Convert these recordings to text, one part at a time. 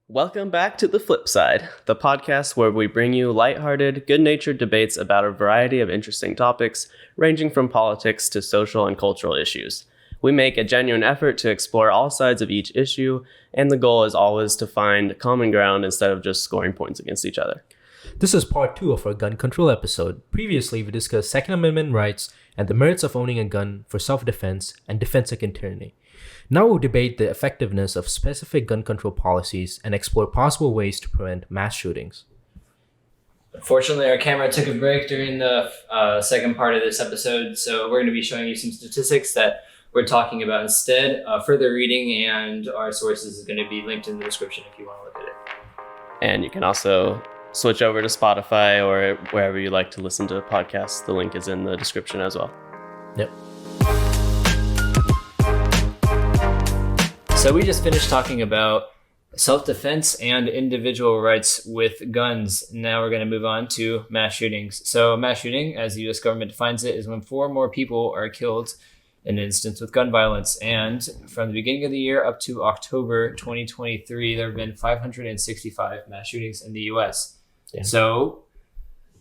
Welcome back to The Flip Side, the podcast where we bring you lighthearted, good-natured debates about a variety of interesting topics, ranging from politics to social and cultural issues. We make a genuine effort to explore all sides of each issue, and the goal is always to find common ground instead of just scoring points against each other. This is part 2 of our gun control episode. Previously, we discussed Second Amendment rights and the merits of owning a gun for self-defense and defense against tyranny. Now we'll debate the effectiveness of specific gun control policies and explore possible ways to prevent mass shootings. Fortunately, our camera took a break during the second part of this episode, so we're going to be showing you some statistics that we're talking about instead. Further reading and our sources is going to be linked in the description if you want to look at it. And you can also switch over to Spotify or wherever you like to listen to podcasts. The link is in the description as well. Yep. So we just finished talking about self-defense and individual rights with guns. Now we're going to move on to mass shootings. So mass shooting, as the U.S. government defines it, is when 4 or more people are killed in an instance with gun violence. And from the beginning of the year up to October 2023, there have been 565 mass shootings in the U.S. Yeah. So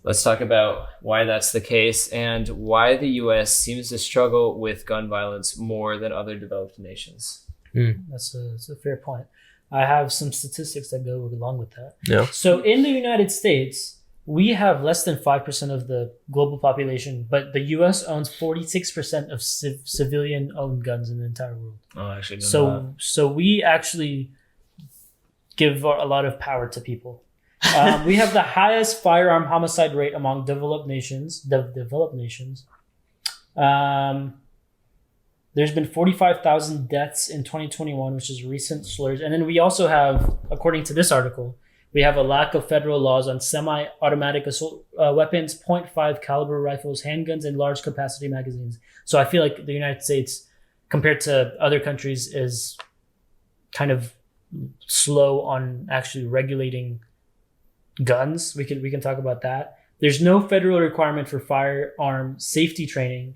let's talk about why that's the case and why the U.S. seems to struggle with gun violence more than other developed nations. That's a fair point. I have some statistics that go along with that. Yeah. So in the United States, we have less than 5% of the global population, but the U.S. owns 46% of civilian-owned guns in the entire world. Oh, I actually don't know that. So we actually give a lot of power to people. We have the highest firearm homicide rate among developed nations. There's been 45,000 deaths in 2021, which is recent slurs. And then we also have, according to this article, we have a lack of federal laws on semi-automatic assault weapons, .5 caliber rifles, handguns, and large capacity magazines. So I feel like the United States, compared to other countries, is kind of slow on actually regulating guns. We can talk about that. There's no federal requirement for firearm safety training.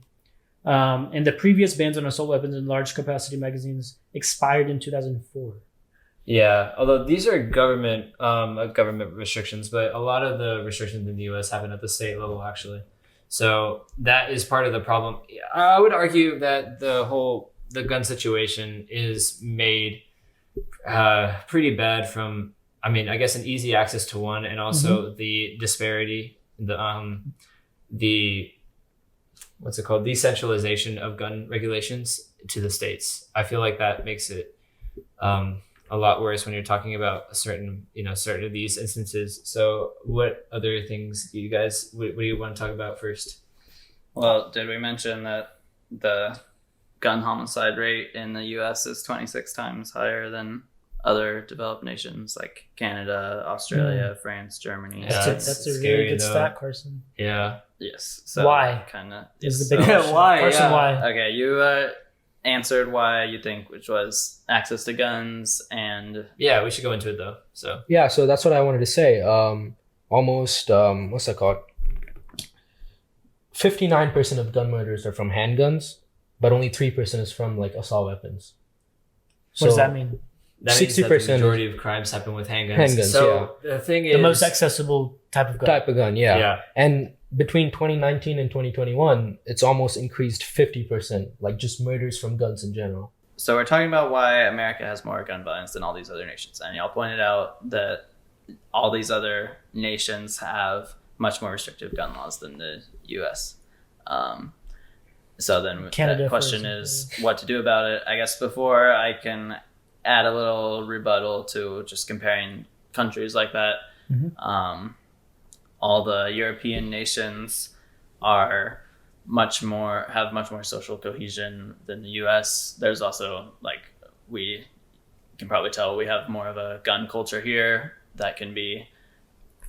And the previous bans on assault weapons and large capacity magazines expired in 2004. Yeah, although these are government restrictions, but a lot of the restrictions in the U.S. happen at the state level, actually. So that is part of the problem. I would argue that the gun situation is made pretty bad from, I guess, an easy access to one, and also the disparity, the what's it called? Decentralization of gun regulations to the states. I feel like that makes it a lot worse when you're talking about certain of these instances. So what other things do what do you want to talk about first? Well, did we mention that the gun homicide rate in the U.S. is 26 times higher than other developed nations like Canada, Australia, France, Germany? Yeah, that's a really good stat, Carson. Yeah. Yes. So why? Kind of is the big question. Why? Carson, yeah. Why? Okay, you answered why you think, which was access to guns and... Yeah, we should go into it though. So that's what I wanted to say. Almost, what's that called? 59% of gun murders are from handguns, but only 3% is from like assault weapons. What does that mean? That means that the majority of crimes happen with handguns. So the thing is... The most accessible type of gun. Yeah. And between 2019 and 2021, it's almost increased 50%, like just murders from guns in general. So we're talking about why America has more gun violence than all these other nations. And y'all pointed out that all these other nations have much more restrictive gun laws than the U.S. So then Canada, the question is what to do about it. I guess before I can add a little rebuttal to just comparing countries like that. All the European nations have much more social cohesion than the U.S. There's also, we can probably tell we have more of a gun culture here that can be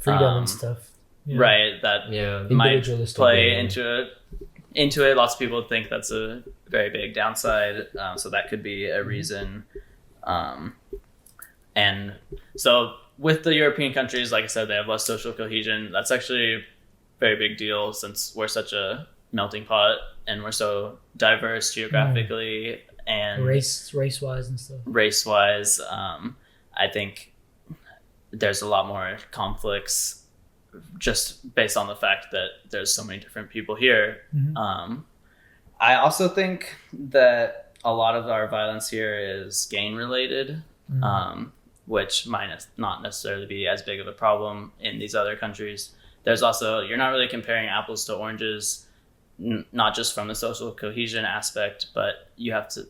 freedom and stuff. Yeah. Right. That might play into it. Lots of people think that's a very big downside. So that could be a reason. And so with the European countries, like I said, they have less social cohesion. That's actually a very big deal since we're such a melting pot and we're so diverse geographically and race-wise and stuff. Race-wise, I think there's a lot more conflicts just based on the fact that there's so many different people here. I also think that a lot of our violence here is gang related, which might not necessarily be as big of a problem in these other countries. There's also, you're not really comparing apples to oranges, not just from the social cohesion aspect, but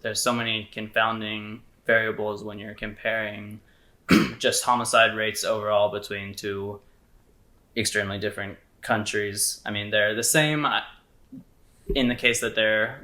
there's so many confounding variables when you're comparing just homicide rates overall between two extremely different countries. I mean, they're the same in the case that they're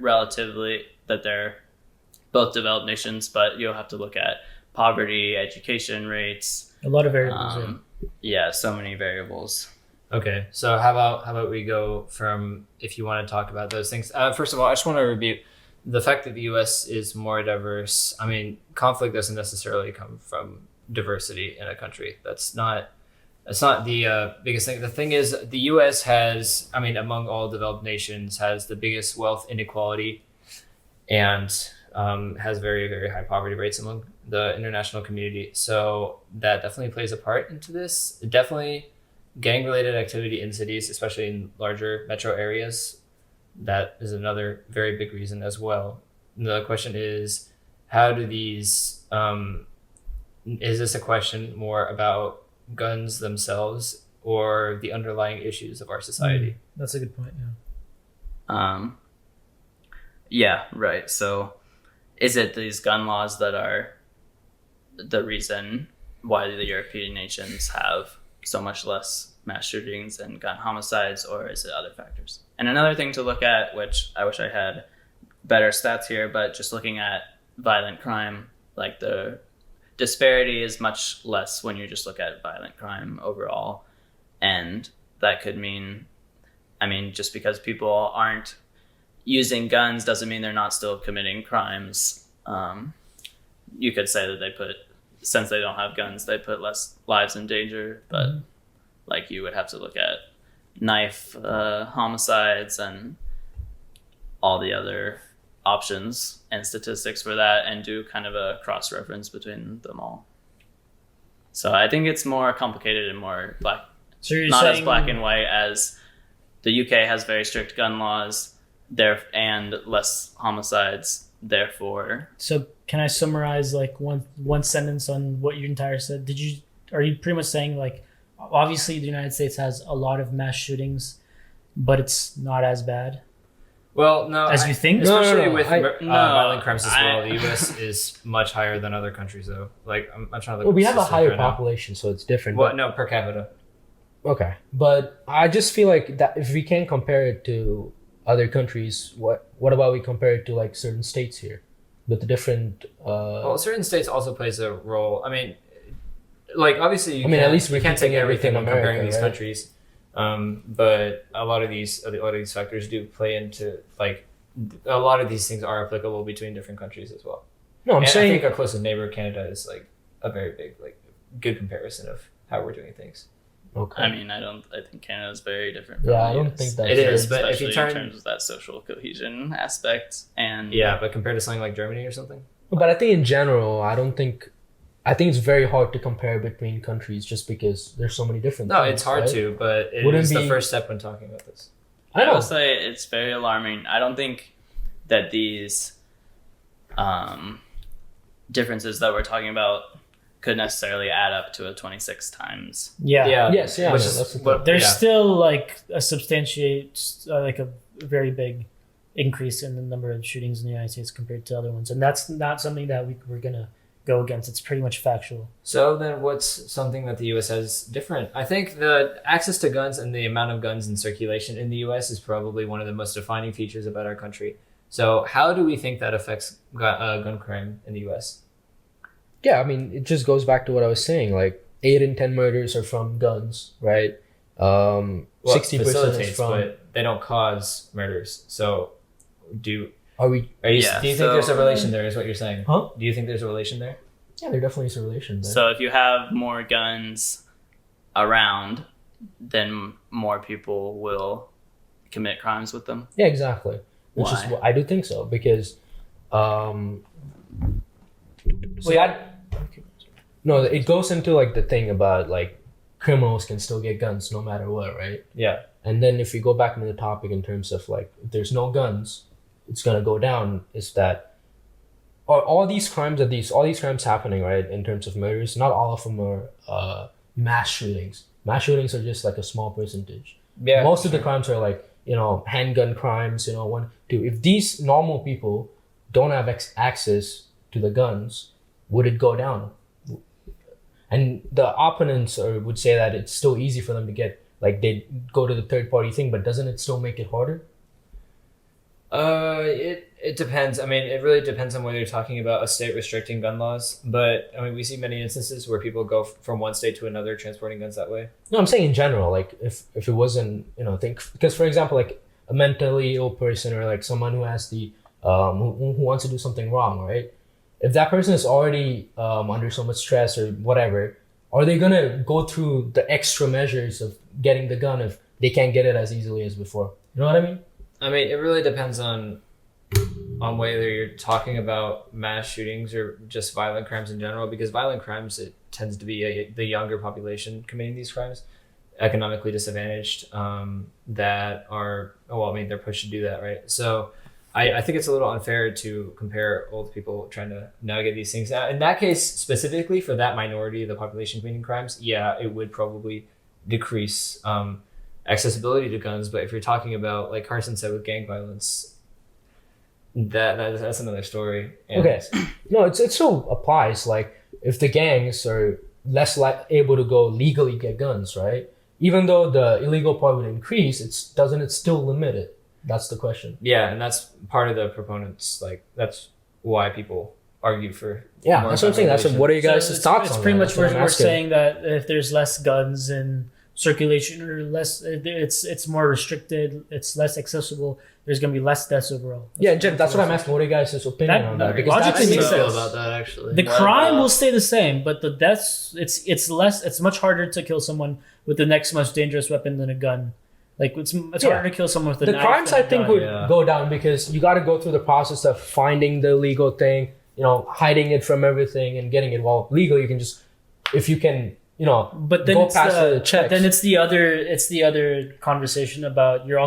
both developed nations, but you'll have to look at poverty, education rates, a lot of variables. Yeah, so many variables. Okay, so how about we go from, if you want to talk about those things. First of all, I just want to review the fact that the U.S. is more diverse. I mean, conflict doesn't necessarily come from diversity in a country. That's not the biggest thing. The thing is, the U.S. has, I mean, among all developed nations, has the biggest wealth inequality and has very, very high poverty rates among the international community. So that definitely plays a part into this. Definitely gang-related activity in cities, especially in larger metro areas, that is another very big reason as well. The question is, how do these, is this a question more about guns themselves or the underlying issues of our society? That's a good point, Yeah, right. So is it these gun laws that are the reason why the European nations have so much less mass shootings and gun homicides, or is it other factors? And another thing to look at, which I wish I had better stats here, but just looking at violent crime, like the disparity is much less when you just look at violent crime overall. And that could mean, I mean, just because people aren't using guns doesn't mean they're not still committing crimes. You could say that since they don't have guns, they put less lives in danger, but like you would have to look at knife homicides and all the other options and statistics for that and do kind of a cross-reference between them all. So I think it's more complicated and more as black and white as the UK has very strict gun laws and less homicides, therefore. So can I summarize like one sentence on what you entire said? Are you pretty much saying like, obviously the United States has a lot of mass shootings, but it's not as bad? Well, no. As you think? Especially with violent crimes as well. The U.S. is much higher than other countries, though. Like, I'm trying to look. Well, we have a higher population, so it's different. Well, no, per capita. Okay. But I just feel like that if we can't compare it to other countries, what about we compare it to like certain states here with the different... Well, certain states also plays a role. I mean, like, obviously at least we can't take everything when America, comparing these right? countries. But a lot of these factors do play into, like, a lot of these things are applicable between different countries as well. No, I think our closest neighbor, Canada, is like a very big, like, good comparison of how we're doing things. Okay. I mean, I think Canada's very different from Yeah, the I don't US. think that it is, but especially if you turn in terms of that social cohesion aspect. And yeah, but compared to something like Germany or something. But I think in general, I think it's very hard to compare between countries just because there's so many different things. It's hard to, but it is the first step when talking about this. I will say it's very alarming. I don't think that these differences that we're talking about could necessarily add up to a 26 times. Yeah. Yes. Yeah. There's still like a like a very big increase in the number of shootings in the United States compared to other ones, and that's not something that we're gonna go against. It's pretty much factual. So then what's something that the U.S. has different? I think the access to guns and the amount of guns in circulation in the U.S. is probably one of the most defining features about our country. So how do we think that affects gun crime in the U.S.? Yeah, I mean, it just goes back to what I was saying. Like 8 in 10 murders are from guns, right? 60% is from. But they don't cause murders. So do you think there's a relation there? Is what you're saying? Huh? Do you think there's a relation there? Yeah, there definitely is a relation there. So if you have more guns around, then more people will commit crimes with them. Yeah, exactly. Which is what I do think so No, it goes into like the thing about like criminals can still get guns no matter what, right? Yeah. And then if we go back into the topic in terms of like if there's no guns, it's gonna go down. Is that all these crimes happening, right? In terms of murders, not all of them are mass shootings. Mass shootings are just like a small percentage. Yeah. Most of the crimes are like, you know, handgun crimes, you know, 1, 2. If these normal people don't have access to the guns, would it go down? And the opponents would say that it's still easy for them to get, like they go to the third party thing, but doesn't it still make it harder? It depends. I mean, it really depends on whether you're talking about a state restricting gun laws. But I mean, we see many instances where people go from one state to another transporting guns that way. No, I'm saying in general, like if it wasn't, you know, because for example, like a mentally ill person or like someone who has the who wants to do something wrong, right? If that person is already under so much stress or whatever, are they gonna go through the extra measures of getting the gun if they can't get it as easily as before? You know what I mean? I mean, it really depends on whether you're talking about mass shootings or just violent crimes in general. Because violent crimes, it tends to be the younger population committing these crimes, economically disadvantaged, that are they're pushed to do that, right? So I think it's a little unfair to compare old people trying to navigate these things. Now, in that case, specifically for that minority of the population committing crimes, yeah, it would probably decrease accessibility to guns. But if you're talking about, like Carson said, with gang violence, that's another story. And okay, no, it still applies. Like if the gangs are less able to go legally get guns, right? Even though the illegal part would increase, doesn't it still limit it? That's the question. Yeah, and that's part of the proponents. Like that's why people argue for. Yeah, that's what I'm saying. That's what are you guys' thoughts on? It's pretty much we're asking. saying that if there's less guns in circulation or less, it's more restricted. It's less accessible. There's gonna be less deaths overall. Jen, that's what I'm asking. What are you guys' opinion on that? Because logically that's makes sense. about that actually. The crime will stay the same, but the deaths, it's less. It's much harder to kill someone with the next most dangerous weapon than a gun. Like it's harder to kill someone with a the knife crimes than I a think gun. would go down because you got to go through the process of finding the illegal thing, you know, hiding it from everything and getting it. Well, legal you can just, if you can, you know, but then go it's past the checks. Then it's the other conversation about you're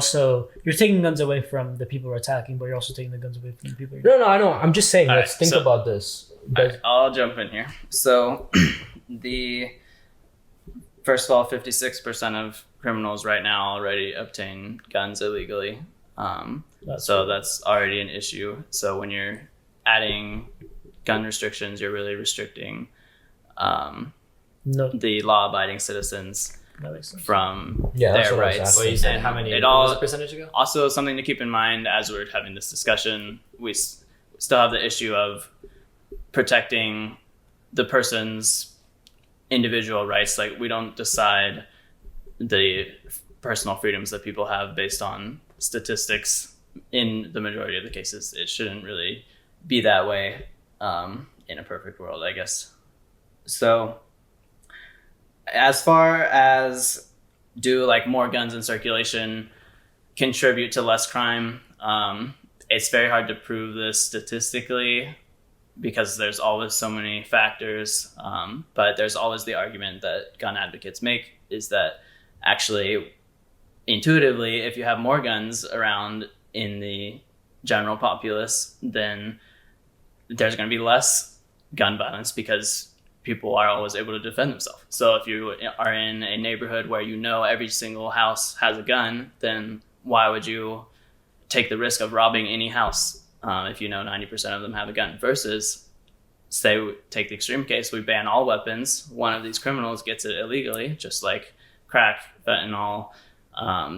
taking guns away from the people who are attacking, but you're also taking the guns away from the people. No, I know. I'm just saying. Let's think so- about this. I'll jump in here. So, first of all, 56% of criminals right now already obtain guns illegally. So that's already an issue. So when you're adding gun restrictions, you're really restricting the law-abiding citizens from their rights. Well, you said how many? What was the percentage ago? Also, something to keep in mind as we're having this discussion, we still have the issue of protecting the person's individual rights. Like we don't decide the personal freedoms that people have based on statistics. In the majority of the cases, it shouldn't really be that way in a perfect world, I guess. So as far as do like more guns in circulation contribute to less crime, it's very hard to prove this statistically because there's always so many factors. But there's always the argument that gun advocates make is that actually intuitively, if you have more guns around in the general populace, then there's going to be less gun violence because people are always able to defend themselves. So if you are in a neighborhood where you know every single house has a gun, then why would you take the risk of robbing any house if you know 90% of them have a gun? Versus, say, take the extreme case, we ban all weapons. One of these criminals gets it illegally, just like crack, fentanyl.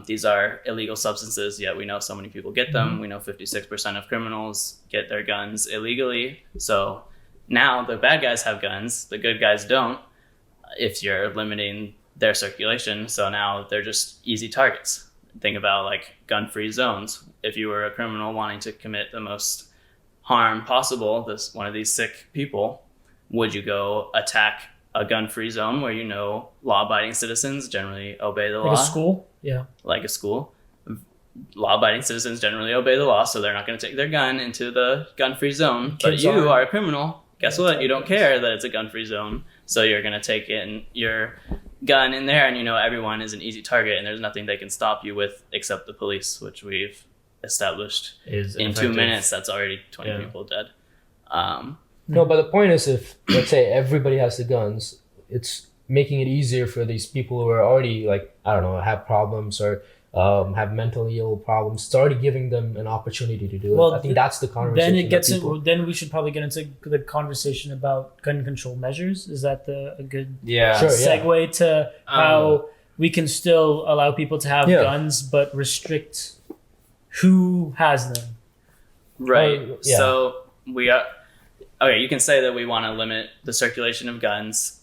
These are illegal substances, yet we know so many people get them. We know 56% of criminals get their guns illegally. So now the bad guys have guns, the good guys don't, if you're limiting their circulation. So now they're just easy targets. Think about like gun-free zones. If you were a criminal wanting to commit the most harm possible, one of these sick people, would you go attack a gun-free zone where you know law-abiding citizens generally obey the law? Like a school? Yeah. Like a school. Law-abiding citizens generally obey the law, so they're not going to take their gun into the gun-free zone. But you are a criminal. Guess what? You don't care that it's a gun-free zone. So you're going to take in your gun in there, and you know everyone is an easy target, and there's nothing they can stop you with except the police, which we've established Is in effective. 2 minutes. That's already 20 people dead. No, but the point is, if let's say everybody has the guns, it's making it easier for these people who are already like, I don't know, have problems or have mentally ill problems. It's already giving them an opportunity to do Well, it. I think that's the conversation. Then it gets that in, people- then we should probably get into the conversation about gun control measures. Is that a good Yeah. Sure. yeah. segue to how we can still allow people to have Yeah. guns but restrict who has them? Right. yeah. So we are okay. You can say that we want to limit the circulation of guns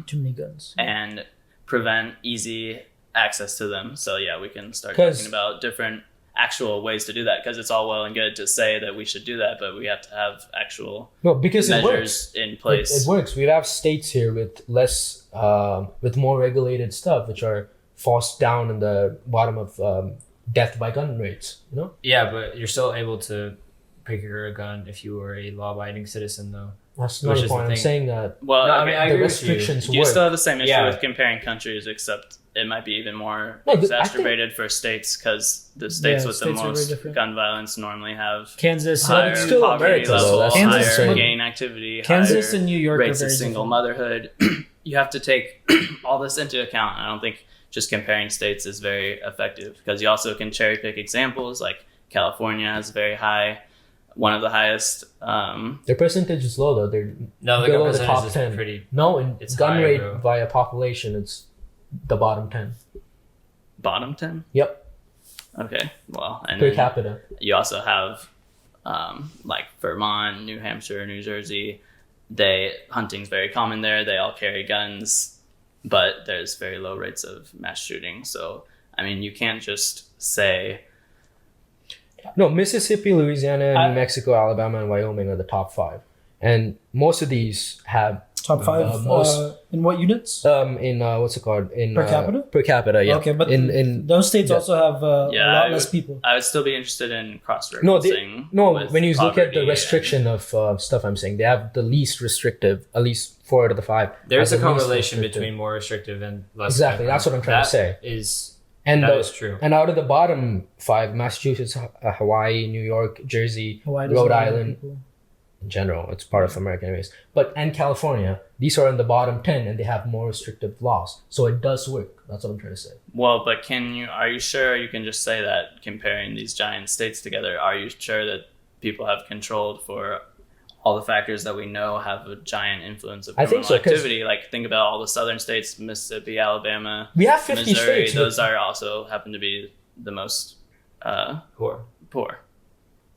Too many guns. and prevent easy access to them. So yeah, we can start 'Cause- talking about different actual ways to do that, because it's all well and good to say that we should do that, but we have to have actual No, because it works. measures in place. It works. We have states here with less, with more regulated stuff, which are forced down in the bottom of death by gun rates. You know, Yeah, but you're still able to procure a gun if you were a law-abiding citizen, though. that's Which not the is the point. I'm thing. saying that Well, No, I okay, mean, I the agree with you. restrictions you work. still have the same issue Yeah. with comparing countries, except it might be even more No, I think- exacerbated for states, because the states Yeah, with states the are very most different. gun violence normally have Kansas, higher it's still poverty America, though. level, That's higher Kansas, but- gang activity, Kansas higher and New York rates are of very single different. motherhood. You have to take all this into account. I don't think just comparing states is very effective, because you also can cherry pick examples. Like California has very high, one of the highest. Their percentage is low though. They're No, the below gun the top percentage 10. is pretty. No, in It's gun higher, rate bro. via population, it's the bottom 10. Bottom 10. Yep, Okay, well, and per then capita. you also have like Vermont, New Hampshire, New Jersey. Hunting's very common there. They all carry guns, but there's very low rates of mass shooting. So I mean, you can't just say No, Mississippi, Louisiana, I- New Mexico, Alabama, and Wyoming are the top 5, and most of these have Top five. most- In what units? in what's it called in Per capita? Per capita, yeah. Okay, but in those states yeah. also have a Yeah, lot I less would- people. I would still be interested in cross no, referencing. when you look at the restriction of stuff, I'm saying they have the least restrictive, at least 4 out of the 5. There's have a the least correlation restrictive. between more restrictive and less. Exactly, that's what I'm trying to say. And That the- is true. And out of the bottom 5, Massachusetts, Hawaii, New York, Jersey, Hawaii doesn't Rhode have Island, people. in general, it's part of America anyways. And California, these are in the bottom 10, and they have more restrictive laws. So it does work. That's what I'm trying to say. Well, but are you sure you can just say that comparing these giant states together? Are you sure that people have controlled for all the factors that we know have a giant influence of I criminal think so, 'cause- activity? Like, think about all the southern states, Mississippi, Alabama, We have 50 Missouri. states. Those are also happen to be the most Poor. poor.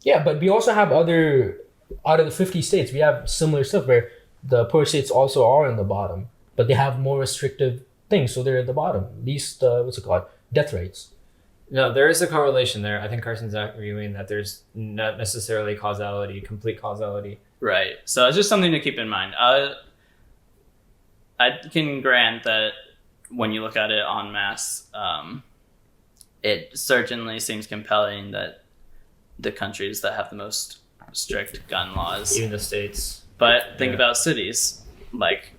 Yeah, but we also have out of the 50 states, we have similar stuff where the poor states also are in the bottom, but they have more restrictive things, so they're at the bottom. Least, what's it called? Death rates. No, there is a correlation there. I think Carson's arguing that there's not necessarily complete causality. Right. So it's just something to keep in mind. I can grant that when you look at it en masse, it certainly seems compelling that the countries that have the most strict gun laws. Even the states. But think Yeah. about cities like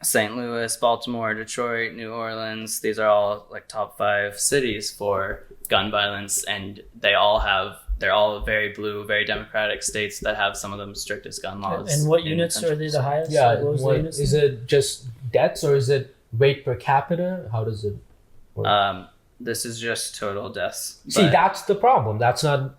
St. Louis, Baltimore, Detroit, New Orleans. These are all like top 5 cities for gun violence, and they're all very blue, very democratic states that have some of the strictest gun laws. And what in units are they countries. the highest? Yeah, Like, what was the what, units? is it just deaths or is it weight per capita? How does it work? This is just total deaths. See, But- that's the problem. That's not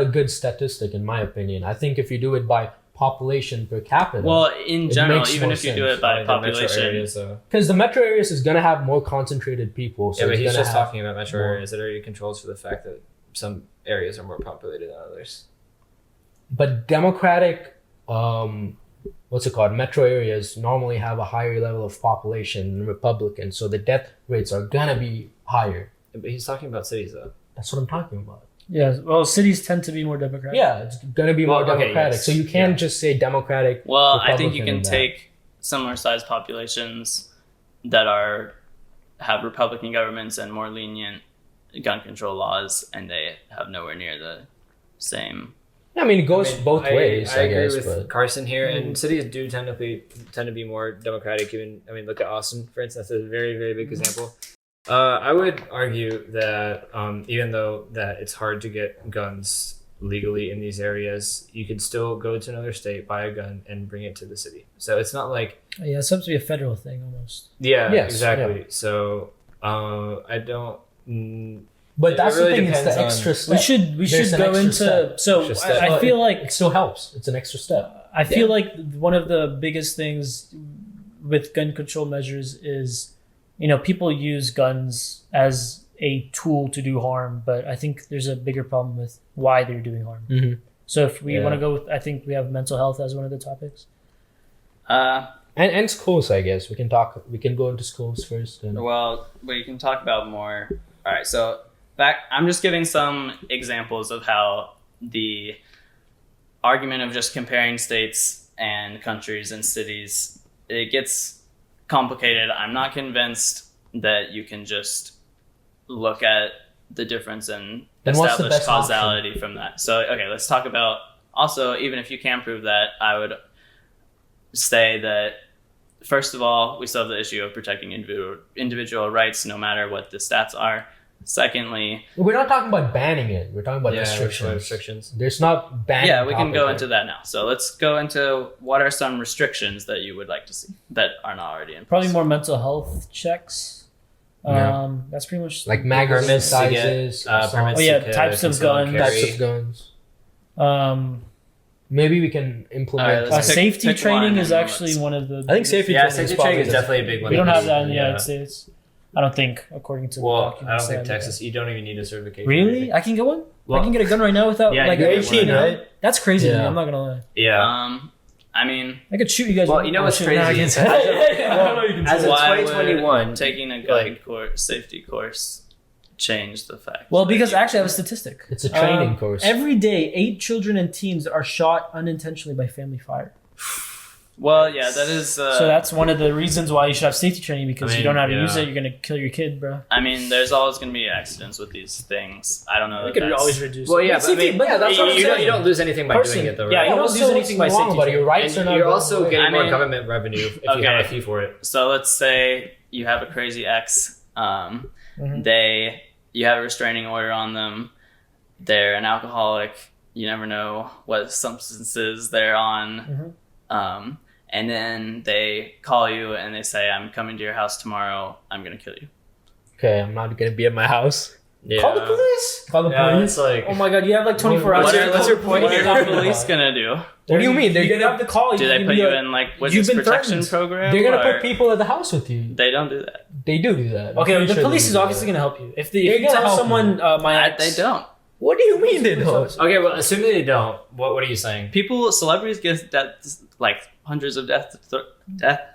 a good statistic in my opinion. I think if you do it by population per capita, well, in It general, makes even more if you do sense. it by Like the metro population, areas, though. because the metro areas is gonna have more concentrated people. So Yeah, but it's he's gonna just have talking about metro more. areas that already controls for the fact that some areas are more populated than others. But democratic, what's it called? Metro areas normally have a higher level of population than Republican, so the death rates are gonna be higher. But he's talking about cities, though. That's what I'm talking about. Yeah, well, cities tend to be more democratic. Yeah, it's gonna be more Well, okay, democratic. yes. So you can't Yeah. just say democratic. well, I think you Republican can in that. take similar sized populations that have Republican governments and more lenient gun control laws, and they have nowhere near the same I mean, it goes both ways, I agree guess. with But Carson here, and cities do tend to be more democratic. Even look at Austin, for instance. That's a very, very big example. I would argue that even though that it's hard to get guns legally in these areas, you could still go to another state, buy a gun, and bring it to the city. So it's not like Yeah, it's supposed to be a federal thing almost. yes, exactly. Yeah. So I don't. but that's really the thing. It's depends the on- extra step. We should There's an go extra into step. so Extra step. I feel like it still helps. It's an extra step. I feel like one of the biggest things with gun control measures is, people use guns as a tool to do harm, but I think there's a bigger problem with why they're doing harm. Mm-hmm. So if we Yeah. want to go with, I think we have mental health as one of the topics. And schools, I guess we can go into schools first. And Well, we can talk about more. All right, so I'm just giving some examples of how the argument of just comparing states and countries and cities, it gets complicated. I'm not convinced that you can just look at the difference and Then what's the establish best causality from that. So, okay, let's talk about also, even if you can prove that, I would say that first of all, we still have the issue of protecting individual rights, no matter what the stats are. Secondly, we're not talking about banning it. We're talking about Yeah, restrictions. restrictions. There's not banning. yeah, we can topic go here. into that now. So let's go into what are some restrictions that you would like to see that are not already in place. Probably more mental health checks. Yeah. That's pretty much like magazine Permits to get, sizes. permits Oh, yeah, to types of conceal and guns. types carry. of guns. Um, Maybe we can implement. All right, let's pick safety training one is and actually let's- one of the. I think safety Yeah, training safety is training is probably definitely a big one. We don't have that in the Yeah. United States. I don't think, according to the Well, I documents. don't think that I Texas. You don't even need a certification. Really? I can get one. I Well, can get a gun right now without yeah, like you You're can get 18, one now. right? That's crazy. To me, Yeah. I'm not gonna lie. Yeah. I mean, I could shoot you guys. Well, with- you know what's shit, crazy? no, I can't As say of- that. I don't know you can as say of that. why would 2021, taking a gun safety course change the fact? Well, that because you- actually, I have a statistic. It's a training course. Every day, 8 children and teens are shot unintentionally by family fire. Well, yeah, that is. So that's one of the reasons why you should have safety training, because I you don't know how to mean, use yeah. it. You're gonna kill your kid, bro. I mean, there's always going to be accidents with these things. I don't know. We that could that's- always reduce. Well, it. yeah, But but I mean, but that's what I'm you saying. don't lose anything by Person- doing it, though, right? yeah, you don't Also, lose anything by what's wrong safety about it? Your training. rights are And not. you're going also away. getting I more mean- government revenue if you Okay. have a fee for it. So let's say you have a crazy ex. Mhm. You have a restraining order on them. They're an alcoholic. You never know what substances they're on. And then they call you and they say, "I'm coming to your house tomorrow. I'm gonna kill you." Okay, I'm not gonna be at my house. Yeah. Call the police. Call the Yeah, police. it's like Oh my god, you have like 24 hours. what's your point What here? are the police gonna do? What do you mean? They're gonna have to call you. Do they You're put gonna you be in like you've witness been protection threatened. program? They're gonna or- put people at the house with you. They don't do that. They do that. I'm Okay, pretty the sure police they is do obviously that. gonna help you. If They're you gonna tell help someone my ex, They don't. What do you mean they don't? Okay, well, assuming they don't, what are you saying? Celebrities get like hundreds of death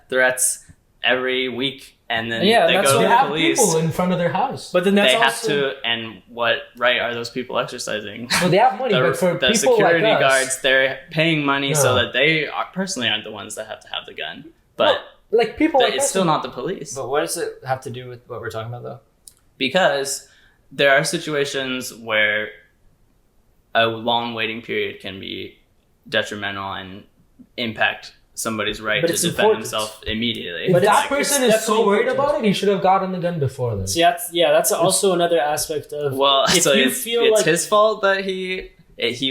threats every week, and then Yeah, they that's go what to They the have police. people in front of their house. but then that's They have also to, and what right are those people exercising? Well, they have money, The, but for the people security like us, guards, they're paying money so No. that they personally aren't the ones that have to have the gun. But like people like it's us, still not the police. But what does it have to do with what we're talking about, though? Because there are situations where a long waiting period can be detrimental and impact somebody's right But to it's defend important. himself immediately. If But that it's person is so definitely worried important. about it, he should have gotten the gun before then. See, that's also another aspect of. Well, if so you it's feel like his fault that he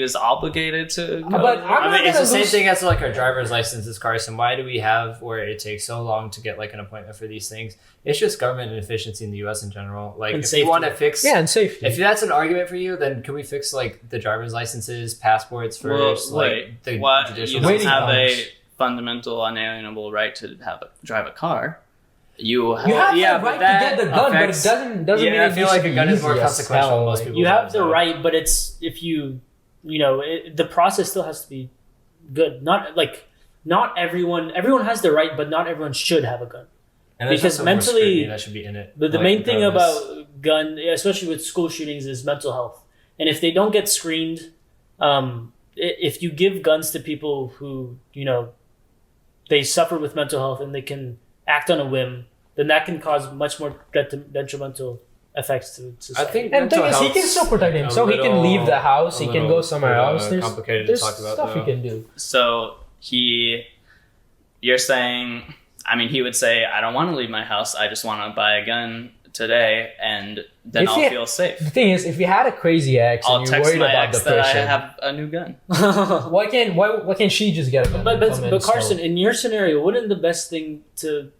was obligated to go. But I'm I not mean, it's gonna the same lose- thing as like our driver's licenses, Carson. Why do we have where it takes so long to get like an appointment for these things? It's just government inefficiency in the U.S. in general. Like, And if safety. you want to fix, Yeah, and safety. if that's an argument for you, then can we fix like the driver's licenses, passports Well, first, like the what, judicial? you don't Waiting have times. a fundamental, unalienable right to drive a car. You you have yeah, the but right that to get the gun, but it affects- doesn't mean Yeah, I it feel needs like to a be gun is more easy as consequential hell, than most like- people. you have the so- right, but it's if you the process still has to be good. Not everyone has the right, but not everyone should have a gun. And there's because also more mentally- scrutiny that should be in it. But the like, main thing regardless. about gun, especially with school shootings, is mental health. And if they don't get screened, if you give guns to people who they suffer with mental health and they can act on a whim, then that can cause much more detrimental effects to I society. think And the thing mental is, he can health's still protect a himself. He can leave the house. He can go somewhere else. Complicated There's to talk about. stuff Though. he can do. So you're saying, I mean, he would say, I don't want to leave my house. I just want to buy a gun today, and then If I'll he- feel safe. The thing is, if you had a crazy ex I'll and you're text worried my about ex that I depression, have a new gun. why can't she just get a gun? But and come but and Carson, sell? in your scenario, wouldn't the best thing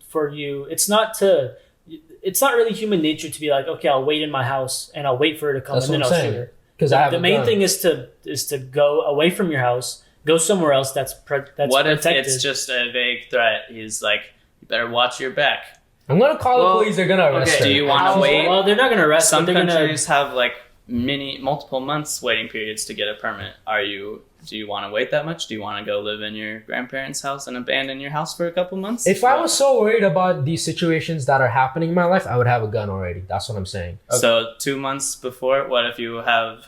for you? It's not really human nature to be like, okay, I'll wait in my house and I'll wait for her to come That's and then what I'll I'm shoot saying. her. Because I have The a main gun. thing is to go away from your house, go somewhere else that's What if protected. it's just a vague threat? He's like, you better watch your back. I'm gonna call the police. They're gonna arrest her. Do you want to wait? Well, they're not going to arrest. Some them. They're going countries have like multiple months waiting periods to get a permit. Do you want to wait that much? Do you want to go live in your grandparents' house and abandon your house for a couple months? If I was so worried about these situations that are happening in my life, I would have a gun already. That's what I'm saying. So 2 months before, what if you have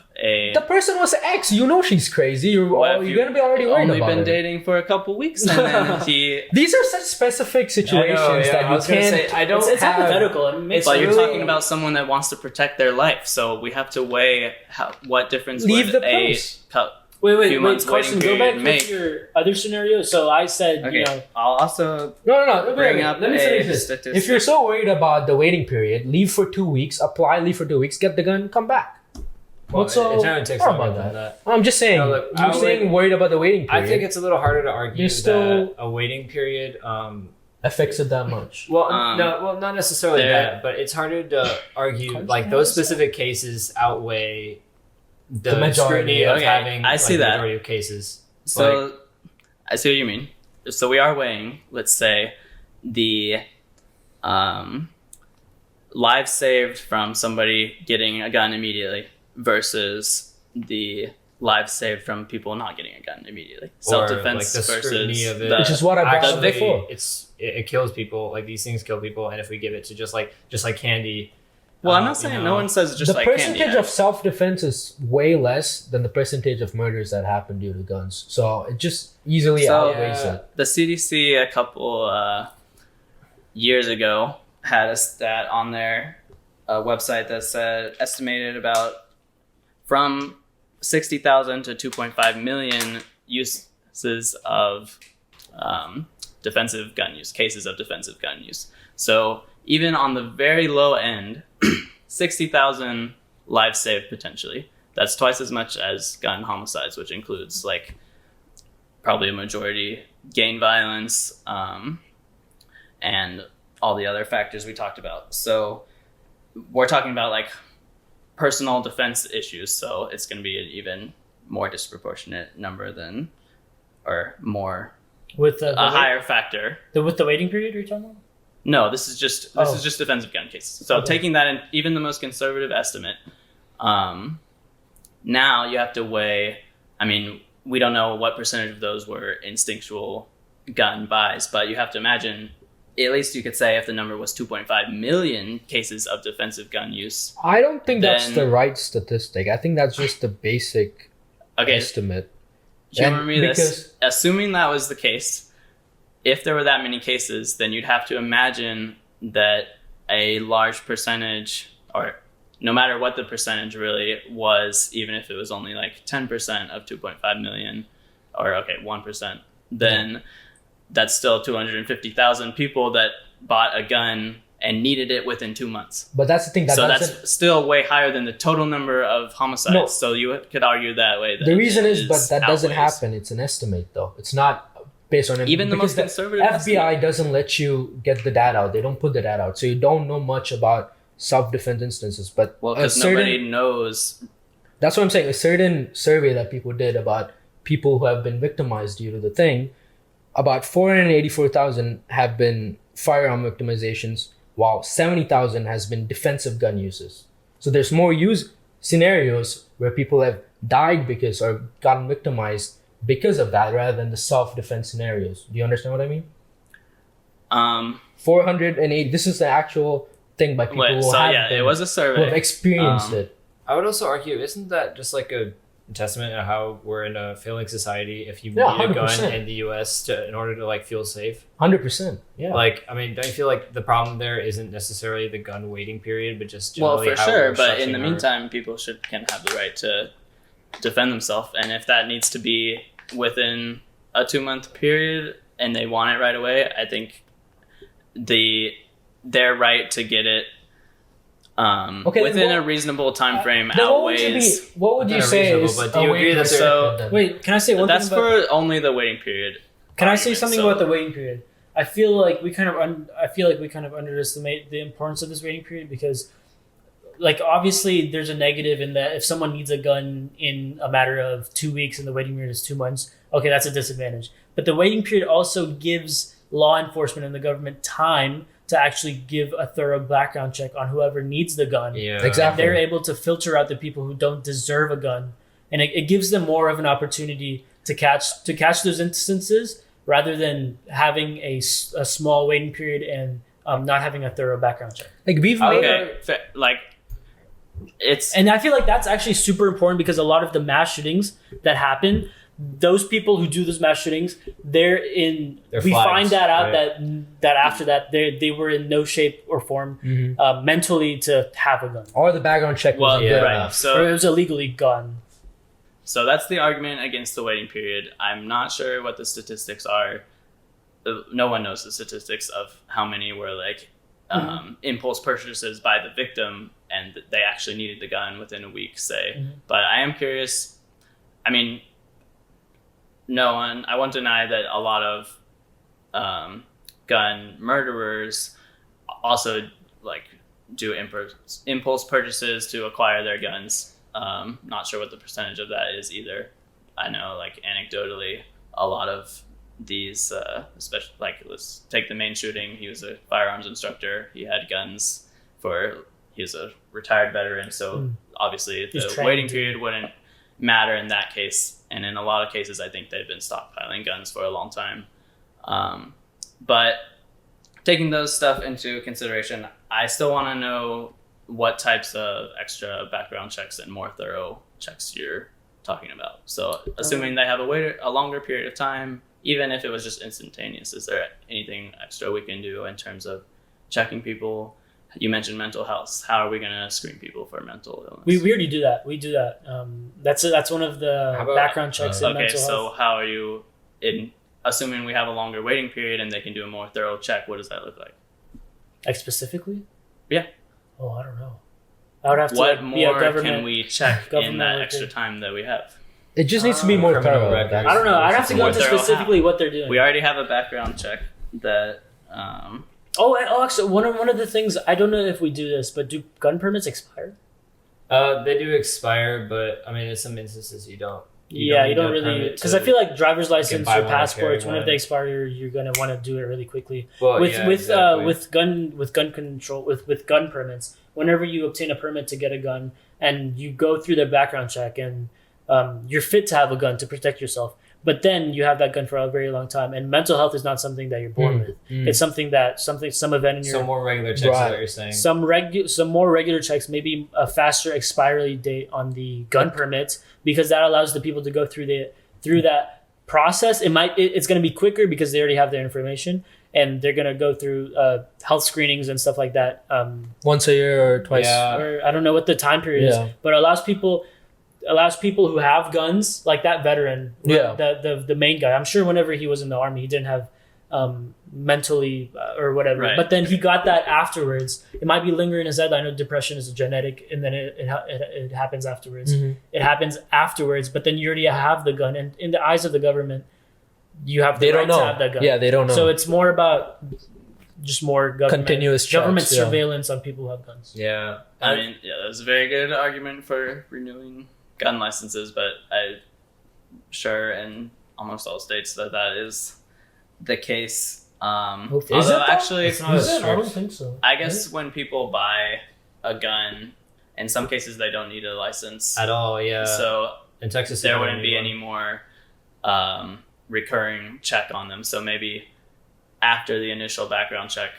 The person was ex. You know she's crazy. You're What if you're gonna be already worried only about been her. dating for a couple weeks and then he... These are such specific situations that I you was gonna can't. say I don't it's have. hypothetical. It makes But you're really- talking about someone that wants to protect their life, so we have to weigh what difference Leave would the place. few months Carson, waiting go back period to make. your other scenario. So I said, Okay, you know, I'll also No. bring up Let me a finish this. statistic. If you're so worried about the waiting period, leave for 2 weeks. Leave for 2 weeks. Get the gun. Come back. Well, What's so it generally takes hard longer about than that. I'm just saying. No, look, you're saying worried about the waiting period. I think it's a little harder to argue You're still- that a waiting period. affects it that much. Well, not necessarily there- that, but it's harder to argue Carson like has those it. specific cases outweigh the majority. scrutiny of Okay, having I see the that. majority of cases. So I see what you mean. So we are weighing, let's say, the lives saved from somebody getting a gun immediately versus the lives saved from people not getting a gun immediately. Self-defense the scrutiny versus of it. Which is what I brought up Actually, before. it kills people. Like these things kill people, and if we give it to just like candy. Well, I'm not saying no one says just the like percentage candy. of self-defense is way less than the percentage of murders that happen due to guns. So it just easily outweighs it. The CDC a couple years ago had a stat on their website that said estimated about from 60,000 to 2.5 million uses of defensive gun use, cases of defensive gun use. So even on the very low end, 60,000 lives saved potentially. That's twice as much as gun homicides, which includes like probably a majority gang violence and all the other factors we talked about. So we're talking about like personal defense issues, so it's going to be an even more disproportionate number than, or more with a higher factor. with the waiting period you're talking about. No, this is just defensive gun cases. So taking that in, even the most conservative estimate, now you have to weigh. I mean, we don't know what percentage of those were instinctual gun buys, but you have to imagine. At least you could say if the number was 2.5 million cases of defensive gun use. I don't think that's Then- the right statistic. I think that's just the basic Okay, estimate. humor And me this. because- Assuming that was the case, if there were that many cases, then you'd have to imagine that a large percentage, or no matter what the percentage really was, even if it was only like 10% of 2.5 million, or 1%, then that's still 250,000 people that bought a gun and needed it within 2 months. But that's the thing. So doesn't- that's still way higher than the total number of homicides. No. So you could argue that way. That the reason it is, but that doesn't outweighs. happen. It's an estimate, though. It's not based on Even the because most conservative FBI estimate. doesn't let you get the data out. They don't put the data out, so you don't know much about self-defense instances. But Well, a because certain- nobody knows. That's what I'm saying. A certain survey that people did about people who have been victimized due to the thing, about 484,000 have been firearm victimizations, while 70,000 has been defensive gun uses. So there's more scenarios where people have died because or gotten victimized because of that, rather than the self-defense scenarios. Do you understand what I mean? 480. This is the actual thing by people who have it was a who have survey. experienced it. I would also argue, isn't that just like testament of how we're in a failing society if you Yeah, need a gun 100%. in the U.S. in order to like feel safe. 100%. Yeah. Like, I mean, don't you feel like the problem there isn't necessarily the gun waiting period, but just Well, generally for how sure, we're but in structuring the our- meantime, people can have the right to defend themselves, and if that needs to be within a 2-month period and they want it right away, I think their right to get it within a reasonable time frame outweighs. What would you say Reasonable, is but do you agree that So Wait, can I say one that's thing about? for only the waiting period. Can I say argument, something so- about the waiting period? I feel like we kind of underestimate the importance of this waiting period because, like, obviously there's a negative in that if someone needs a gun in a matter of 2 weeks and the waiting period is 2 months, okay, that's a disadvantage. But the waiting period also gives law enforcement and the government time to actually give a thorough background check on whoever needs the gun. Yeah, Exactly. They're able to filter out the people who don't deserve a gun, and it gives them more of an opportunity to catch those instances rather than having a small waiting period and not having a thorough background check. Like we've made Okay, like it's And I feel like that's actually super important because a lot of the mass shootings that happen, those people who do those mass shootings, They're we flags, find that out right? that after that they were in no shape or form mentally to have a gun, or the background check well, was good right. enough. or it So was illegally gone. that's the argument against the waiting period. I'm not sure what the statistics are. No one knows the statistics of how many were like impulse purchases by the victim and they actually needed the gun within a week, say. But I am curious. I mean, I won't deny that a lot of gun murderers also like do impulse purchases to acquire their guns. Not sure what the percentage of that is either. I know, like, anecdotally, a lot of these, especially, like, let's take the main shooting. He was a firearms instructor. He had guns he was a retired veteran, so obviously He's the trained. waiting period wouldn't matter in that case. And in a lot of cases, I think they've been stockpiling guns for a long time. But taking those stuff into consideration, I still want to know what types of extra background checks and more thorough checks you're talking about. So assuming they have a longer period of time, even if it was just instantaneous, is there anything extra we can do in terms of checking people? You mentioned mental health. How are we going to screen people for mental illness? We already do that. We do that. That's one of the How about, background checks in Okay, mental so health. how are you, assuming we have a longer waiting period and they can do a more thorough check, what does that look like? Like specifically? Yeah. Oh, I don't know. I would have to What be a more government. can we check in government that worker. extra time that we have? It just needs to be more criminal thorough. records. That's- I don't know. I'd have to go More into thorough specifically what they're doing. We already have a background check that Actually, one of the things, I don't know if we do this, but do gun permits expire? They do expire, but I mean, in some instances you don't. You need don't a really, permit because to- I feel like driver's license buy or one or passports, carry whenever one. they expire, you're gonna want to do it really quickly. Well, with yeah, with exactly. with gun control with gun permits, whenever you obtain a permit to get a gun and you go through their background check and you're fit to have a gun to protect yourself, but then you have that gun for a very long time, and mental health is not something that you're born with. It's something that some event in your some more regular checks is Right. what you're saying. some more regular checks, maybe a faster expiry date on the gun permits, because that allows the people to go through that process. It's going to be quicker because they already have their information and they're going to go through health screenings and stuff like that. Once a year or twice. Yeah. Or I don't know what the time period Yeah. is, but it allows people who have guns, like that veteran, Yeah. the main guy. I'm sure whenever he was in the army, he didn't have mentally or whatever, Right. but then he got that afterwards. It might be lingering in his head. I know depression is a genetic, and then it happens afterwards. It happens afterwards, but then you already have the gun, and in the eyes of the government, you have the They right don't know. to have that gun. Yeah, they don't know. So it's more about just more Continuous government checks, yeah. surveillance on people who have guns. Yeah. I mean, yeah, that's a very good argument for renewing gun licenses, but I'm sure in almost all states that is the case. Although Is it though? actually, It's not as I don't strict. think so. I guess when people buy a gun, in some cases they don't need a license, At all, yeah. so in Texas, they there don't wouldn't be need any one. more recurring check on them. So maybe after the initial background check,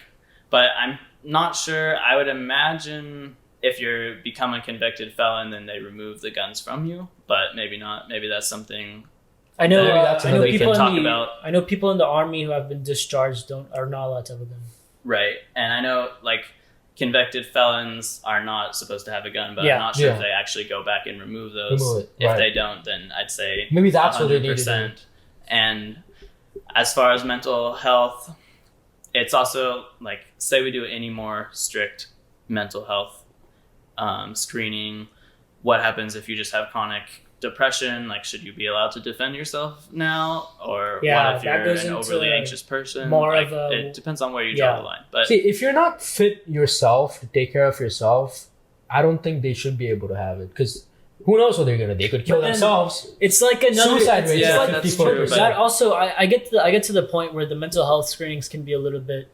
but I'm not sure. I would imagine if you become a convicted felon, then they remove the guns from you, but maybe not. Maybe that's something I know. Maybe that's I know another people thing. in Talk the. about. I know people in the army who have been discharged are not allowed to have a gun. Right. And I know like convicted felons are not supposed to have a gun, but Yeah. I'm not sure Yeah. if they actually go back and remove those. Remove it, If right. they don't, then I'd say Maybe that's what they need to do. 100%. And as far as mental health, it's also like, say we do any more strict mental health screening, what happens if you just have chronic depression? Like, should you be allowed to defend yourself now? Or Yeah, what if that you're goes an into overly anxious person? more Like, of a- it depends on where you draw Yeah. the line. But See, if you're not fit yourself to take care of yourself, I don't think they should be able to have it because who knows what they're gonna? They could kill But then- themselves. It's like another Suicide it's rate is like like 54%. that also I get to the point where the mental health screenings can be a little bit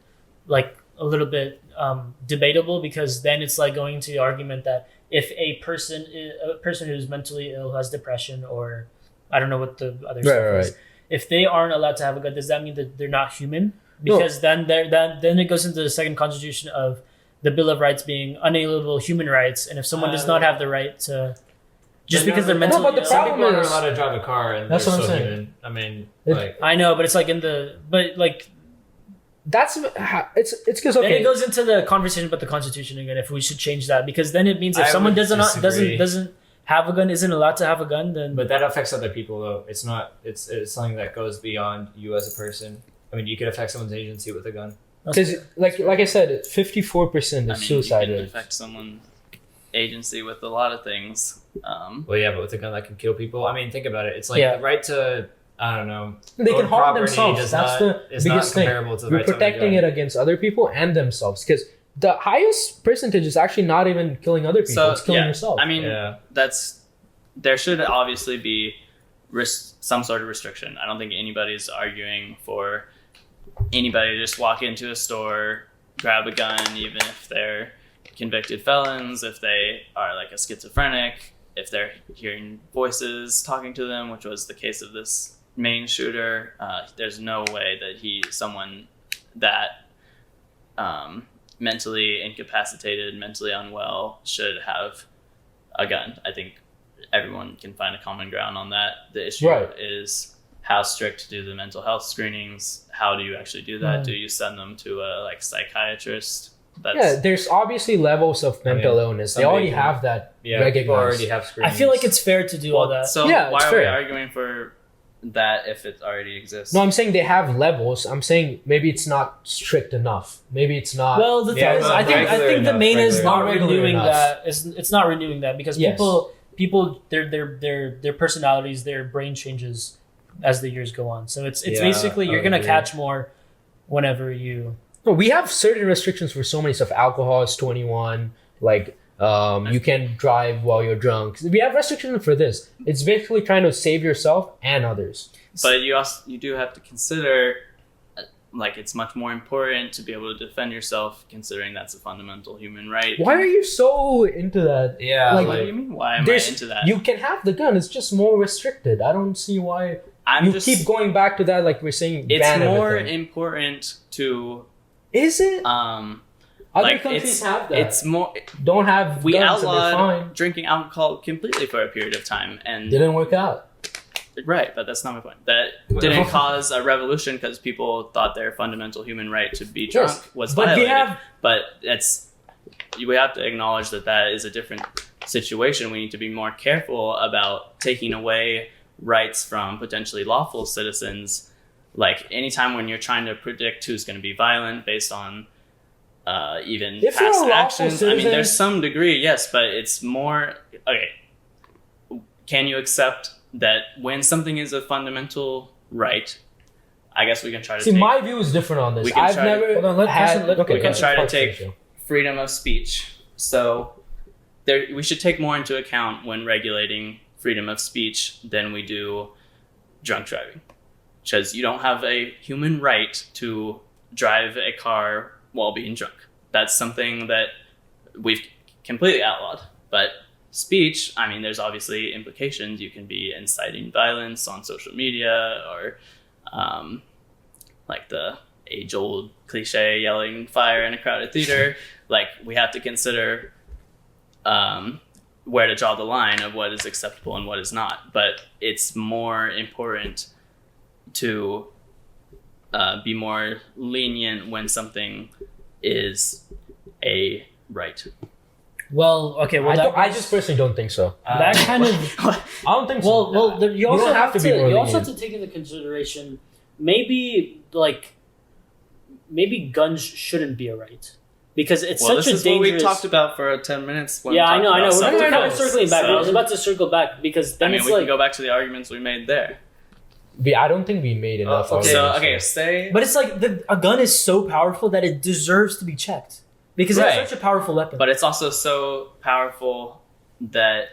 debatable, because then it's like going to the argument that if a person who's mentally ill, who has depression, or I don't know what the other stuff is, if they aren't allowed to have a gun, does that mean that they're not human? Because then it goes into the second constitution of the Bill of Rights being unalienable human rights, and if someone does not have the right to, just because they're mentally but the ill, Some problem people aren't is- allowed to drive a car, and That's they're what I'm so saying. human. I mean, It- like, I know, but it's like That's it's because then okay. it goes into the conversation about the Constitution again. If we should change that, because then it means if I someone would doesn't disagree. have a gun, isn't allowed to have a gun, then but that affects other people though. It's not. It's something that goes beyond you as a person. I mean, you could affect someone's agency with a gun. Because like I said, 54% I is mean, suicide you can rate. affect someone's agency with a lot of things. Well, yeah, but with a gun that can kill people. I mean, think about it. It's like Yeah. the right to, I don't know. They can own harm property themselves. does That's not- the is biggest not thing. comparable to the We're right to own a protecting gun. it against other people and themselves. Because the highest percentage is actually not even killing other people; So it's killing yeah, yourself. I mean, Yeah. there should obviously be some sort of restriction. I don't think anybody's arguing for anybody to just walk into a store, grab a gun, even if they're convicted felons, if they are like a schizophrenic, if they're hearing voices talking to them, which was the case of this main shooter. There's no way that someone that mentally incapacitated, mentally unwell, should have a gun. I think everyone can find a common ground on that. The issue Right. is how strict do the mental health screenings? How do you actually do that? Mm. Do you send them to a psychiatrist? yeah, there's obviously levels of mental mean, illness. They some already people- have that Yeah, people recognized. already have I screens. feel like it's fair to do all that. So Yeah, why it's are we fair. arguing for that if it already exists? No, I'm saying they have levels. I'm saying maybe it's not strict enough. Maybe it's not. Well, the Yeah, thing is, but I think regular the main enough, is regular. not Not regular renewing enough. that. It's not renewing that, because Yes. people their personalities, their brain changes as the years go on. So it's Yeah, basically I you're would gonna agree. catch more whenever you. No, we have certain restrictions for so many stuff. Alcohol is 21. Like, you can drive while you're drunk. We have restrictions for this. It's basically trying to save yourself and others. But you do have to consider, like, it's much more important to be able to defend yourself, considering that's a fundamental human right. Why are you so into that? Yeah, Like, What do you mean? Why am I There's- into that? You can have the gun. It's just more restricted. I don't see why I'm you just. keep going back to that. Like we're saying, It's ban more everything. important to Is it? um. Other like, countries it's, have that. It's more. Don't have We guns and they're outlawed fine. drinking alcohol completely for a period of time, and Didn't work out. right, but that's not my point. That didn't cause a revolution because people thought their fundamental human right to be drunk Yes, was but we violated. have- But we have to acknowledge that is a different situation. We need to be more careful about taking away rights from potentially lawful citizens. Like anytime when you're trying to predict who's going to be violent based on even If you're a past lawful actions. I mean, citizen- there's some degree, yes, but it's more okay. Can you accept that when something is a fundamental right? I guess we can try to See, take my view is different on this. We can I've try to- never Hold on, let had. Carson- let- okay, we can go try to ahead. take freedom of speech. So we should take more into account when regulating freedom of speech than we do drunk driving. Because you don't have a human right to drive a car while being drunk. That's something that we've completely outlawed. But speech, I mean, there's obviously implications. You can be inciting violence on social media or like the age-old cliche yelling fire in a crowded theater. Like, we have to consider where to draw the line of what is acceptable and what is not. But it's more important to be more lenient when something is a right. Well, okay. Well, I just personally don't think so. that kind of. I don't think so. Well, you also don't have to. be more You also have lenient. to take into consideration maybe guns shouldn't be a right because it's Well, such this a is dangerous. what we talked about for 10 minutes. When Yeah, I know. We're self-defense. circling back. So, I was about to circle back because then I mean, it's we like. can go back to the arguments we made there. I don't think we made enough. Okay, so arguments. say. But it's like a gun is so powerful that it deserves to be checked because Right. it's such a powerful weapon. But it's also so powerful that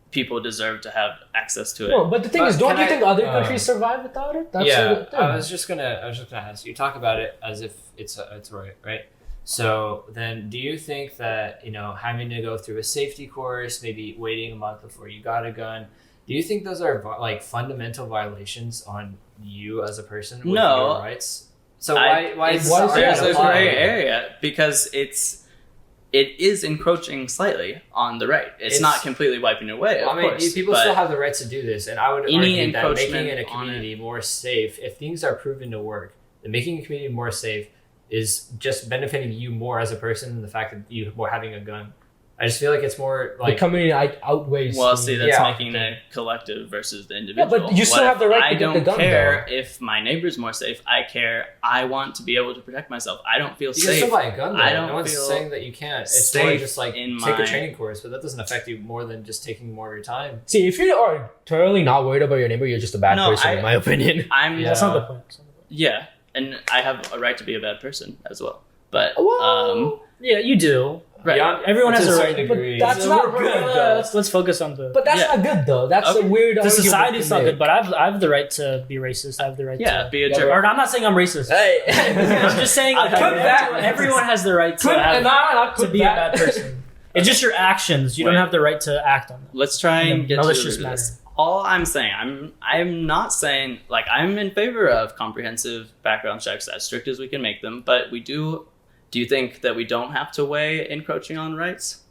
people deserve to have access to it. No, but the thing But is, don't can you I- think other countries survive without it? That's yeah, the thing. I was just gonna ask you. Talk about it as if it's right? So then, do you think that having to go through a safety course, maybe waiting a month before you got a gun, do you think those are like fundamental violations on you as a person with No. your rights? So why is there's a apply? gray area because it is encroaching slightly on the right. It's not completely wiping away. Of I mean, course, people but still have the rights to do this, and I would any argue that encroachment making it a on community more safe, if things are proven to work, then making a community more safe is just benefiting you more as a person than the fact that you were having a gun. I just feel like it's more the like community outweighs. Well, the- see, that's Yeah. making it collective versus the Yeah, individual. but you still What have the if right to I get don't the gun, care though. if my neighbor's more safe. I care. I want to be able to protect myself. I don't feel you can safe. still buy a gun. Though. I don't no one's feel saying that you can't. It's more safe just like in take my- a training course, but that doesn't affect you more than just taking more of your time. See, if you are totally not worried about your neighbor, you're just a bad No, person, in my opinion. I'm Yeah. That's not the point. That's not the point. yeah, and I have a right to be a bad person as well. But Well, Yeah, you do. right. Yeah, Everyone to has a a certain right. degree. That's not good, though. Let's focus on the. But that's Yeah. not good, though. That's Okay. a weird. The argument society's to not make. good, but I have the right to be racist. I have the right Yeah, to. be a Yeah, jerk. Or I'm not saying I'm racist. Hey, I'm just saying like, Put that- everyone has the right to, Put- have, and I to put be that- a bad person. It's just your actions. You don't Wait. have the right to act on them. Let's try and Yeah, get to the malicious root of matter. this. All I'm saying, I'm not saying like I'm in favor of comprehensive background checks as strict as we can make them, but we do. Do you think that we don't have to weigh encroaching on rights?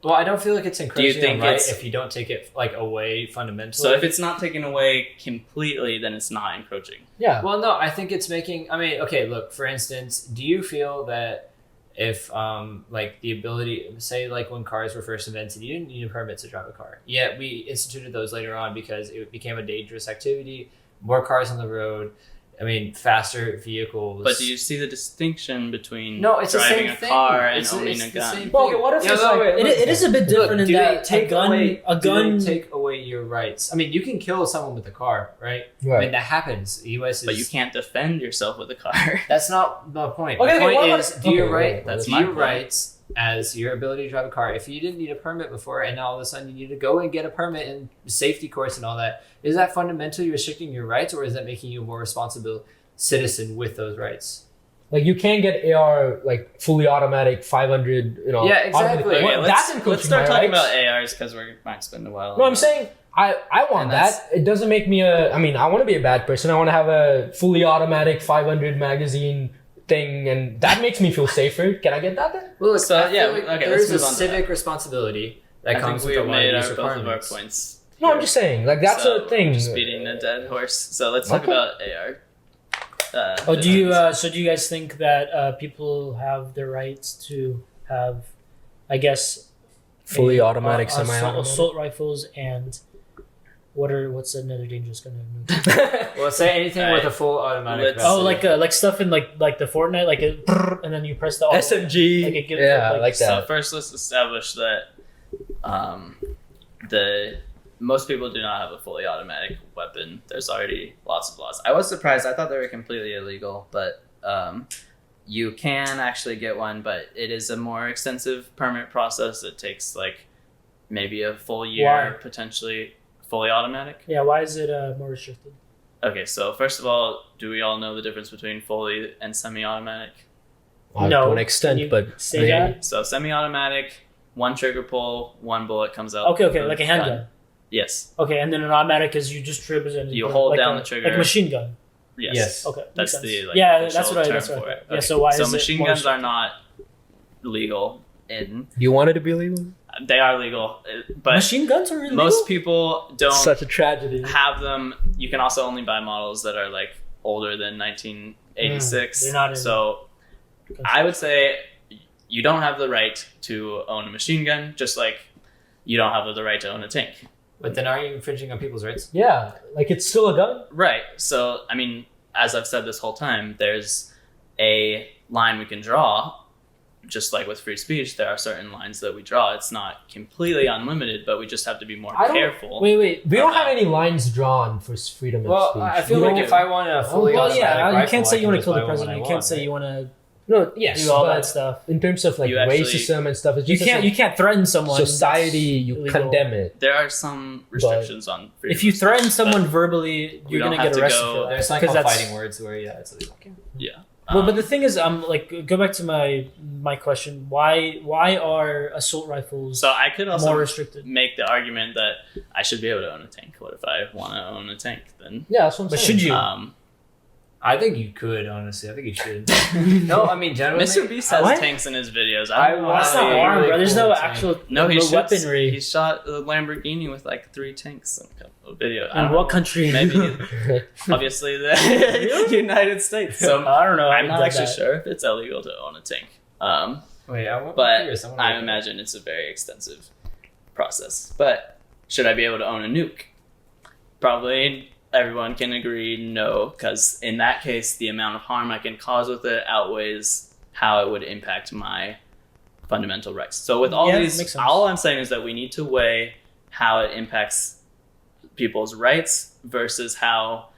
Well, I don't feel like it's encroaching think on right it's- if you don't take it like away fundamentally. So if it's not taken away completely, then it's not encroaching. Yeah. Well, no, I think it's making. I mean, okay, look. For instance, do you feel that if, like the ability, say, like when cars were first invented, you didn't need a permit to drive a car. Yet we instituted those later on because it became a dangerous activity. More cars on the road. I mean, faster vehicles. But do you see the distinction between No, it's the driving same a thing. car and It's owning the a gun? same Well, okay, thing. what if Yeah, it's no, like- wait, look. It is a bit different in do that they take a gun. away, A gun. Do they take away your rights? I mean, you can kill someone with a car, right? I mean, Right. that happens. The U.S. is. But you can't defend yourself with a car. That's not the point. Okay, the okay, point what is, about- do your okay, right. right, that's Do my your point. rights as your ability to drive a car. If you didn't need a permit before, and now all of a sudden you need to go and get a permit and safety course and all that, is that fundamentally restricting your rights, or is that making you a more responsible citizen with those rights? Like you can't get AR like fully automatic 500. You know. Yeah, exactly. automatic- Okay, Well, that's let's encroaching start my talking rights. about ARs because we might spend a while. No, on I'm that. saying I want And that's- that. It doesn't make me a. I mean, I want to be a bad person. I want to have a fully automatic 500 magazine thing, and that makes me feel safer. Can I get that then? Well, look, So, I feel yeah, like okay, there let's is a move on to civic responsibility that I comes think with we've a lot made of these both of our requirements. points. No, I'm just saying. Like that's So, a thing. Just beating a dead horse. So let's talk Okay. about AR. Oh, do you? So do you guys think that people have the rights to have, I guess, Fully automatic, assault, semi-automatic. assault rifles and what's another dangerous gun? Well, say anything with a Alright, full automatic. let's- vest. Oh, like stuff in like the Fortnite, like it, and then you press the SMG. Like it gives- yeah, like- like So that. first, let's establish that the most people do not have a fully automatic weapon. There's already lots of laws. I was surprised. I thought they were completely illegal, but you can actually get one. But it is a more extensive permit process. It takes like maybe a full year, Why? potentially fully automatic. Yeah, why is it more restricted? Okay, so first of all, do we all know the difference between fully and semi-automatic? To No, an extent, can you but say okay. that? So semi-automatic, one trigger pull, one bullet comes out. Okay, the like a gun. handgun. Yes. Okay, and then an automatic is you just trip and You hold like down a- the trigger. like a machine gun. Yes. Yes. Okay, That's makes sense. the yeah, official that's what I term that's what for I it. yeah. Okay. So why so is machine it more guns are restricted? not legal in. You want it to be illegal? They are legal, but Machine guns are illegal? most people don't Such a tragedy. have them. You can also only buy models that are like older than 1986. They're not in- So I would say you don't have the right to own a machine gun, just like you don't have the right to own a tank. But then are you infringing on people's rights? Yeah, like it's still a gun. Right. So, I mean, as I've said this whole time, there's a line we can draw. Just like with free speech, there are certain lines that we draw. It's not completely unlimited, but we just have to be more careful. Wait. We don't have any lines drawn for freedom of speech. I feel We like don't- if I want a fully automatic rifle, you can't say I you want to just kill buy the one president. I You want, can't say right? you want to No, yes, do all but that stuff. in terms of like You actually- racism and stuff, it's You just can't threaten someone. society. You illegal. condemn it. There are some restrictions on freedom If you of threaten speech, someone but verbally, you're don't gonna have get to arrested go- for that. There's like 'Cause that's- fighting words where it's illegal. yeah. Well, but the thing is, go back to my question. Why are assault rifles So I could also more restricted? make the argument that I should be able to own a tank. What if I want to own a tank? Then Yeah, that's what I'm But saying. should you? I think you could, honestly. I think you should. No, I mean, generally. Mr. Beast has What? tanks in his videos. I don't know want That's how not he- armed, bro. There's no cool tank. actual No, he no shoots, weaponry. He shot a Lamborghini with like 3 tanks in a couple of videos. I In don't what know. country? Maybe, obviously, the United States. So I don't know. I'm I not did actually that. sure if it's illegal to own a tank. Wait, I'm But curious. I wanna I look at imagine it's a very extensive process. But should I be able to own a nuke? Probably everyone can agree no, because in that case, the amount of harm I can cause with it outweighs how it would impact my fundamental rights. So with all Yeah, these, makes sense. all I'm saying is that we need to weigh how it impacts people's rights versus how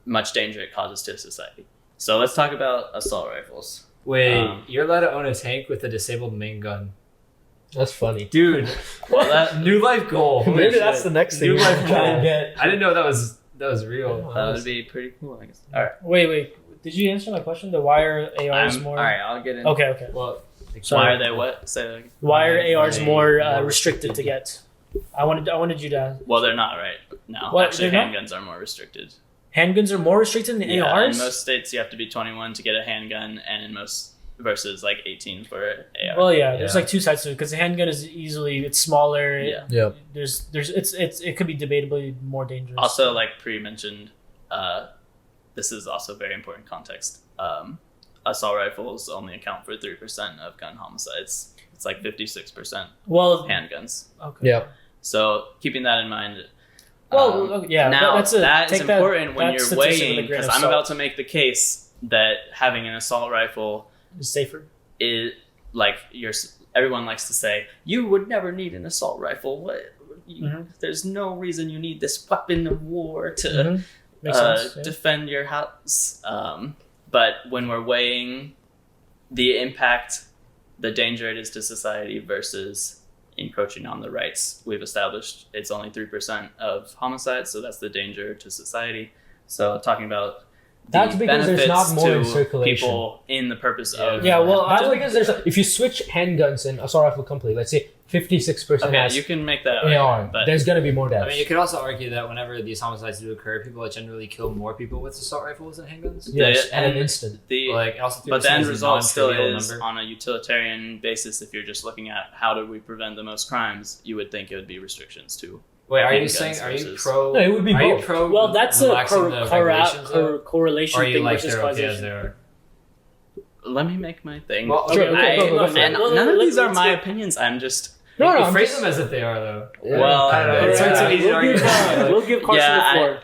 much danger it causes to society. So let's talk about assault rifles. Wait, you're allowed to own a tank with a disabled main gun. That's funny. Dude, Well, that new life goal. Holy Maybe shit. that's the next thing New we're life trying goal. to get. I didn't know that was real. that would be pretty cool, I guess. All right. Wait. Did you answer my question? The why are ARs more? All right, I'll get in. Okay. Well, Why are they what? Say that again. Why are ARs more more restricted to get? I wanted you to. Well, they're not right now. What, Actually, they're not? handguns are more restricted. Handguns are more restricted than In ARs. most states, you have to be 21 to get a handgun, and in most versus like 18 for AR. Well, yeah, there's Yeah. like two sides to it because the handgun is it's smaller. Yeah. Yeah. It could be debatably more dangerous. Also, like pre-mentioned, this is also very important context. Assault rifles only account for 3% of gun homicides. It's like 56% well, handguns. okay. Yeah. So keeping that in mind. Well, okay, yeah, Now that's that is take that- important when that you're statistic with a weighing, grain because of I'm salt. about to make the case that having an assault rifle It's safer. is like everyone likes to say you would never need an assault rifle. Mhm. There's no reason you need this weapon of war to Mhm. Makes sense. Yeah. defend your house. But when we're weighing the impact, the danger it is to society versus encroaching on the rights, we've established it's only 3% of homicides, so that's the danger to society. So talking about That's the because there's benefits not more in to circulation. people in the purpose of Yeah, well, That's I would- because if you switch handguns and assault rifle completely, let's say 56% okay, has you can make that AR, argument, but there's gonna be more deaths. I mean, you could also argue that whenever these homicides do occur, people generally kill more people with assault rifles than handguns. yes, the- at an and instant. the Like, also, but the 3% end is a result still non-trivial is number. on a utilitarian basis. If you're just looking at how do we prevent the most crimes, you would think it would be restrictions too. Wait, are you handguns saying? Are you versus- pro? No, it would be Are you both. pro? Well, that's a relaxing the regulations, though? correlation Or are you thing like versus they're okay as causation. they are? Let me make my thing. Well, Sure, okay, okay, go and for it. none of these are Let's my get- opinions. I'm just No, You I'm phrase just- them as if they are, though. Well, I don't know. It's Yeah, hard to easy to we'll argue. give Carson Yeah, the floor.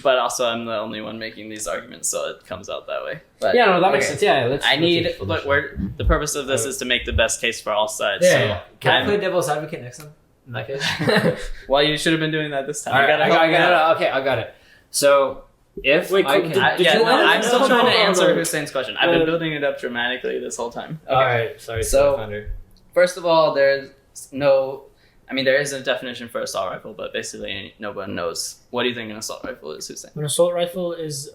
but also I'm the only one making these arguments, so it comes out that way. But Yeah, no, that makes okay. sense. Yeah, let's. I need let's look. The purpose of this is to make the best case for all sides. Yeah, so yeah. Can I I'm- play devil's advocate next time? In that case. Well, you should have been doing that this time. All You right, gotta I help me out. got it. Okay, I got it. So if Wait, I cool. can, Did Yeah, you no, wanna- I'm still no, trying to no, answer no. Hussein's question. I've been building it up dramatically this whole time. all right, sorry, So- Founder. First of all, there is a definition for assault rifle, but basically no one knows. What do you think an assault rifle is, Hussein? An assault rifle is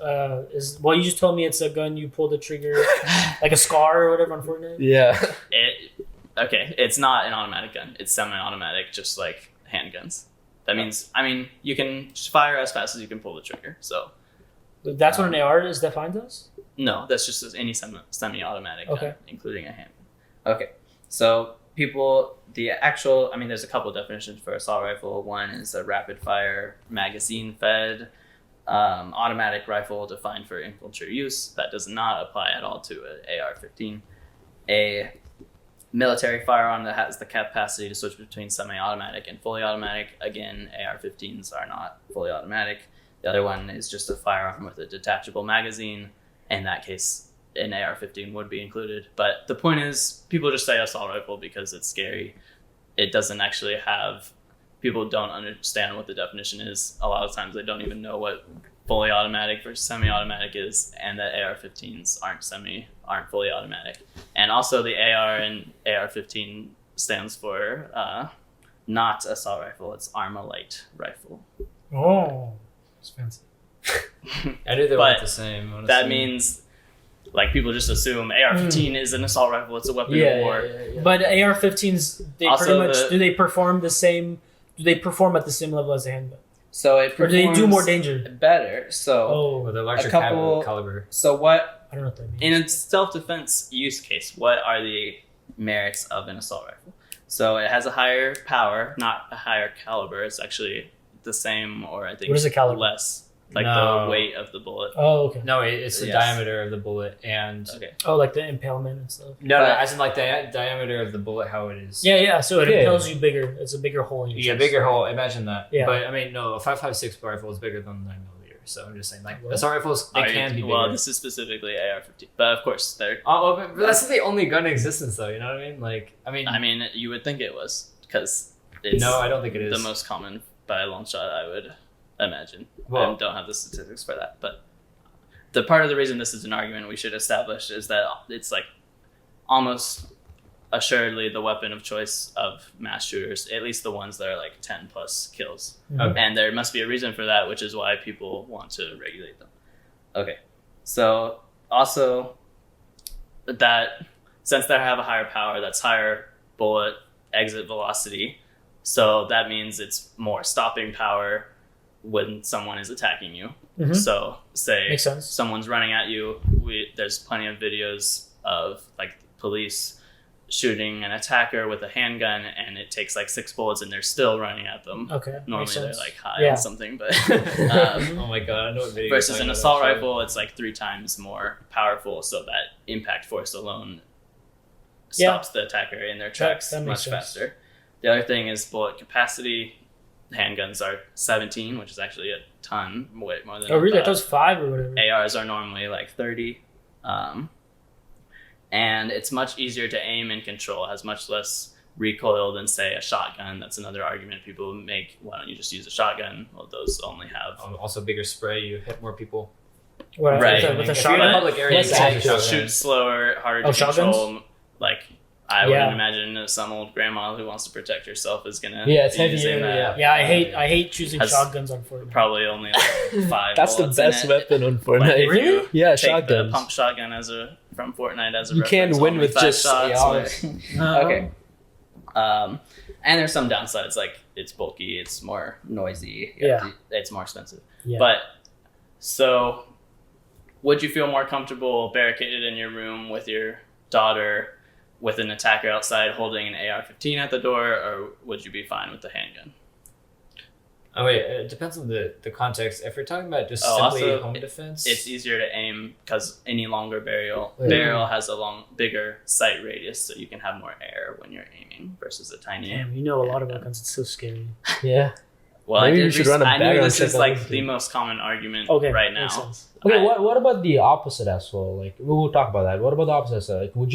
well, you just told me it's a gun you pull the trigger like a SCAR or whatever on Fortnite. Yeah. It's not an automatic gun. It's semi-automatic, just like handguns. That means, you can fire as fast as you can pull the trigger. So That's what an AR is defined as. no, that's just any semi-automatic gun, Okay. including a handgun. Okay. So there's a couple definitions for assault rifle. One is a rapid fire magazine fed automatic rifle defined for infantry use. That does not apply at all to an AR-15. A military firearm that has the capacity to switch between semi-automatic and fully automatic. Again, AR-15s are not fully automatic. The other one is just a firearm with a detachable magazine. In that case, an AR-15 would be included. But the point is, people just say assault rifle because it's scary. It doesn't actually have... People don't understand what the definition is. A lot of times they don't even know what fully automatic versus semi-automatic is, and that AR-15s aren't fully automatic. And also the AR in AR-15 stands for not assault rifle, it's Armalite rifle. Oh, it's fancy. I knew they weren't the same. Honestly. That means, like, people just assume AR-15 is an assault rifle, it's a weapon of war. Yeah. But AR-15s, they Also pretty much do they perform the same? Do they perform at the same level as a handgun? So it Or do they do more danger? better. So Oh, With a larger A couple- caliber. so what I don't know what that means. in a self-defense use case, what are the merits of an assault rifle? So it has a higher power, not a higher caliber. It's actually the same, or I think What is the caliber? less, like No. the weight of the bullet. Oh, okay. No, it's the Yes. diameter of the bullet, and Okay. Oh, like the impalement and stuff. no, But- as in like the diameter of the bullet, how it is. Yeah. So it Yeah. impels you bigger. It's a bigger hole in your You get a chest. bigger hole. Imagine that. Yeah. But I mean, no, a 5.56 rifle is bigger than 9mm. So I'm just saying, like, What? assault rifles, they can be bigger. Well, this is specifically AR-15, but of course they're. Oh, but that's the only gun in existence, though. You know what I mean? Like, I mean, You would think it was because it's no, I don't think it is. the most common by a long shot. I would imagine. Well- I don't have the statistics for that, but the part of the reason this is an argument we should establish is that it's like almost assuredly the weapon of choice of mass shooters, at least the ones that are like 10 plus kills. Okay. And there must be a reason for that, which is why people want to regulate them. Okay. So also that since they have a higher power, that's higher bullet exit velocity. So that means it's more stopping power when someone is attacking you. Mhm. So say Makes sense. someone's running at you. There's plenty of videos of like police shooting an attacker with a handgun, and it takes like 6 bullets, and they're still running at them. Okay. Normally makes they're sense. like high Yeah. on something, but Oh my god, I know what video. versus you're an talking assault about, rifle, it's like 3 times more powerful. So that impact force alone Yeah. stops the attacker in their tracks that makes much sense. faster. The other thing is bullet capacity. Handguns are 17, which is actually a ton, way more than. Oh, really? I thought it was 5 or whatever. ARs are normally like 30. And it's much easier to aim and control. It has much less recoil than, say, a shotgun. That's another argument people make. Why don't you just use a shotgun? Well, those only have... Also, bigger spray, you hit more people. What, Right. With a If you're in a shotgun? public area, Yes, you can actually. use a shotgun. shoot slower, harder to Oh, shotguns? control. Like, I Yeah. wouldn't imagine some old grandma who wants to protect herself is gonna Yeah, it's be using heavier, that. Yeah, I hate choosing Has shotguns on Fortnite. Probably only like 5 That's the bullets in best it. weapon on Like, Fortnite. if you Yeah, take shotguns. the pump shotgun from Fortnite as a You can't reference, win only with 5 just shots. ARs. Okay. And there's some downsides, like it's bulky, it's more noisy, it's more expensive. Yeah. But so, would you feel more comfortable barricaded in your room with your daughter, with an attacker outside holding an AR-15 at the door, or would you be fine with the handgun? Oh wait, it depends on the context. If you're talking about just Oh, simply also, home defense, It's easier to aim because any longer barrel Yeah. has a bigger sight radius, so you can have more air when you're aiming versus a tiny. Damn, you know a lot about guns. It's so scary. Yeah. Well, Maybe I you did. should run a I knew background this check is on like this the thing. most common argument Okay, right makes now. sense. Okay, I- what about the opposite as well? Like we'll talk about that. What about the opposite? So, like, would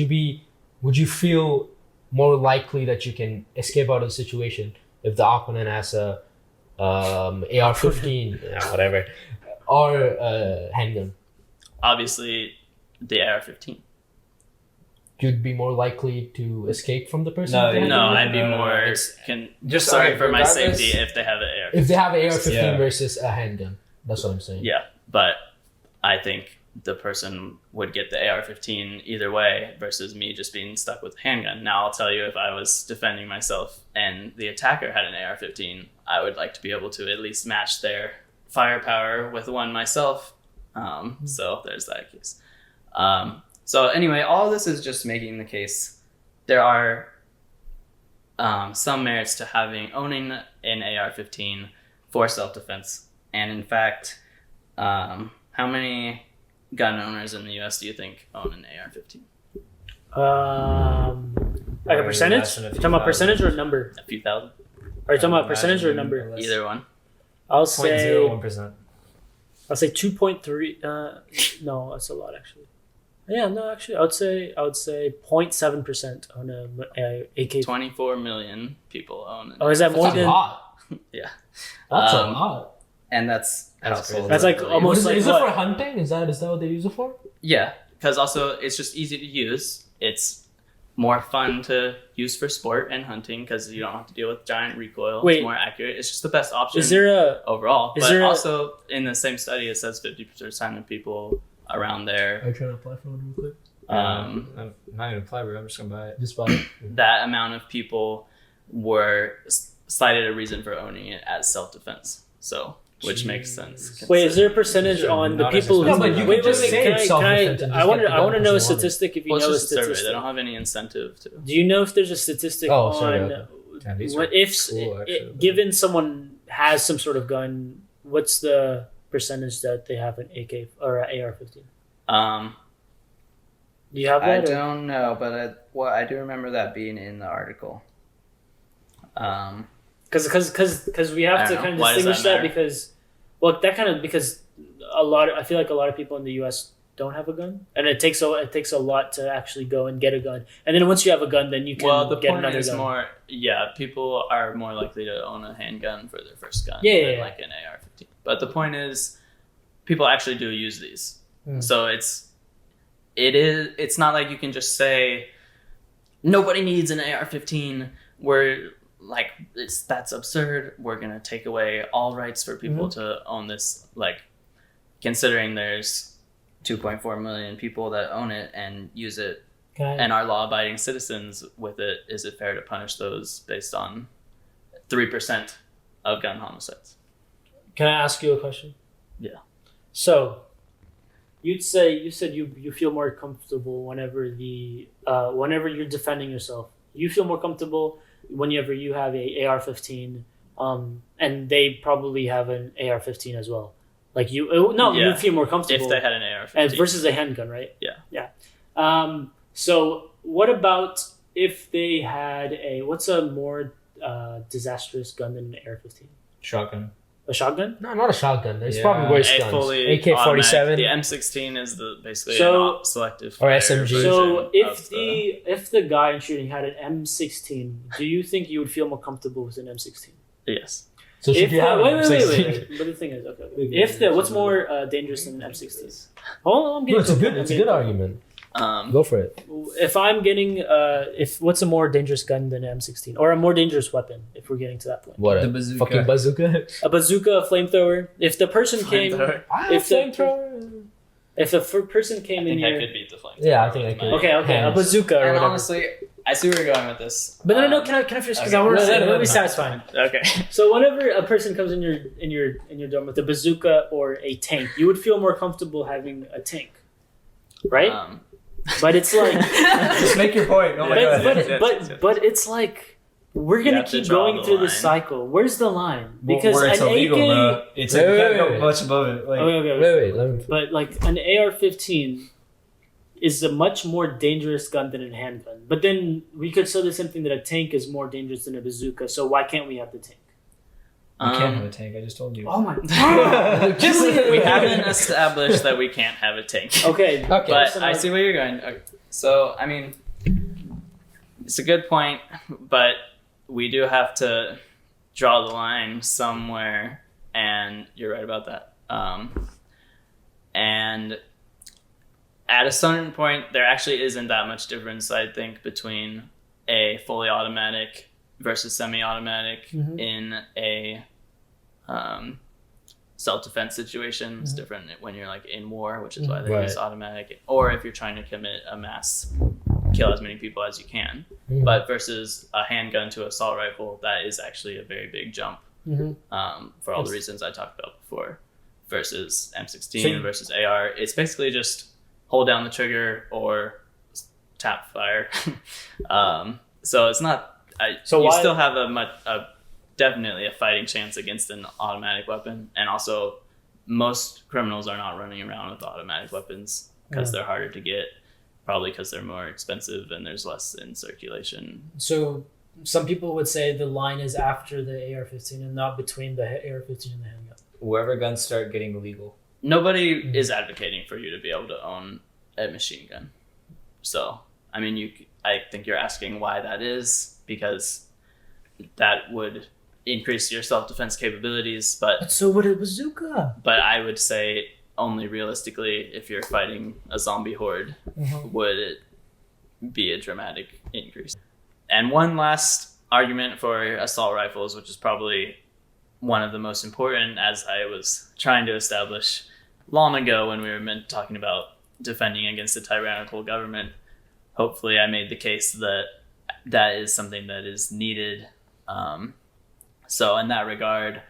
you feel more likely that you can escape out of the situation if the opponent has a AR-15, whatever, or a handgun? Obviously, the AR-15. You'd be more likely to escape from the person. No, with the Yeah. No, handgun? I'd be No, more it's- just sorry okay, for my regardless- safety if they have an AR-15. If they have an AR-15 Yeah. versus a handgun, that's what I'm saying. Yeah, but I think the person would get the AR-15 either way versus me just being stuck with a handgun. Now, I'll tell you, if I was defending myself and the attacker had an AR-15, I would like to be able to at least match their firepower with one myself. So there's that case. So anyway, all of this is just making the case there are some merits to owning an AR-15 for self-defense. And in fact, how many gun owners in the U.S. do you think own an AR-15? Like a percentage? Talking about percentage or number? A few thousand? Are you talking about percentage or number? Either one. I'll say 0.01%. I'll say 2.3. No, that's a lot actually. Yeah, no, actually, I would say 0.7% on a AK. 24 million people own it. Oh, is that more That's a than? lot. Yeah. That's a lot. And that's households. That's like I believe. almost Is like it what? for hunting? Is that what they use it for? Yeah, because also it's just easy to use. It's more fun to use for sport and hunting because you don't have to deal with giant recoil. Wait. It's more accurate. It's just the best option Is there a? overall. is But there a- also in the same study, it says 50% of people around there, Are you trying to apply for one real quick? um, I'm not even apply, bro. I'm just gonna buy it. Just buy it. that amount of people were cited a reason for owning it as self-defense. So, which makes sense. Wait, is there a percentage on the Not people who? No, but you wait, can just wait, say can it's I? self-defense and I just want get to. the I want to gun know a because you want it. statistic. If you Well, it's know a just a survey. They statistic, don't have any incentive to. do you know if there's a statistic Oh, sorry, on okay. Yeah, these what are if cool, actually. given someone has some sort of gun? What's the percentage that they have an AK or an AR-15? Do you have I that? or- don't know, but I do remember that being in the article. Because we have I to don't kind of know. Why does distinguish that that because because I feel like a lot of people in the U.S. don't have a gun, and it takes a lot to actually go and get a gun, and then once you have a gun, then you can Well, the get point another is gun. people are more likely to own a handgun for their first gun Yeah, than yeah, yeah. like an AR-15. But the point is, people actually do use these, so it's not like you can just say nobody needs an AR-15. We're like that's absurd. We're gonna take away all rights for people to own this. Like considering there's 2.4 million people that own it and use it and are law-abiding citizens with it, is it fair to punish those based on 3% of gun homicides? Can I ask you a question? Yeah. So, you said you feel more comfortable whenever whenever you're defending yourself. You feel more comfortable whenever you have a AR-15, and they probably have an AR-15 as well. Like you feel more comfortable If they had an AR-15. versus a handgun, right? Yeah. Yeah. So what about if they had what's a more disastrous gun than an AR-15? Shotgun. A shotgun? No, not a shotgun. There's Yeah. probably worse A guns. fully AK-47. automatic- The M16 is basically So- a selective Or fire SMG. version So of if the guy shooting had an M16, do you think you would feel more comfortable with an M16? yes. So should If you have an wait. M16? But the thing is, okay. If what's more dangerous than an M16? Hold on, I'm No, getting. it's a good argument. Go for it. If I'm getting what's a more dangerous gun than an M16 or a more dangerous weapon? If we're getting to that point, What? The A bazooka. fucking bazooka? a bazooka, a flamethrower. If the person came, If the- flamethrower. if the person I came in think I here, could beat the flame. Yeah, I think I could. okay, a Hands. bazooka or And whatever. honestly, I see where you're going with this. But no, can I finish? Because okay. I want No, to no, let me no. satisfy. Okay. So whenever a person comes in your dorm with a bazooka or a tank, you would feel more comfortable having a tank, right? But it's like, Just make your point. Oh my god. but it's like we're You gonna have to keep draw going the through this line. cycle. Where's the line? Because where it's an illegal, AK, bro. It's Wait, like you wait, can't go wait. much above it. Like, okay. Wait, let me. But like an AR-15 is a much more dangerous gun than a handgun. But then we could say the same thing that a tank is more dangerous than a bazooka. So why can't we have the tank? you can't have a tank. I just told you. Oh my god! We haven't established that we can't have a tank. Okay, Okay. But so I now- see where you're going. Okay. So, I mean, it's a good point, but we do have to draw the line somewhere, and you're right about that. And at a certain point, there actually isn't that much difference, I think, between a fully automatic versus semi-automatic in a self-defense situation. It's different when you're like in war, which is why they use automatic, or if you're trying to commit a mass kill as many people as you can. But versus a handgun to assault rifle, that is actually a very big jump for all the reasons I talked about before. Versus M16 versus AR, it's basically just hold down the trigger or tap fire. So it's not. So you why- still have definitely a fighting chance against an automatic weapon, and also most criminals are not running around with automatic weapons because they're harder to get, probably because they're more expensive and there's less in circulation. So some people would say the line is after the AR-15 and not between the AR-15 and the handgun. Wherever guns start getting illegal. Nobody is advocating for you to be able to own a machine gun. So, I mean, I think you're asking why that is, because that would increase your self-defense capabilities, but So would a bazooka. But I would say only realistically, if you're fighting a zombie horde, would it be a dramatic increase. And one last argument for assault rifles, which is probably one of the most important, as I was trying to establish long ago when we were talking about defending against a tyrannical government. Hopefully I made the case that that is something that is needed. So in that regard,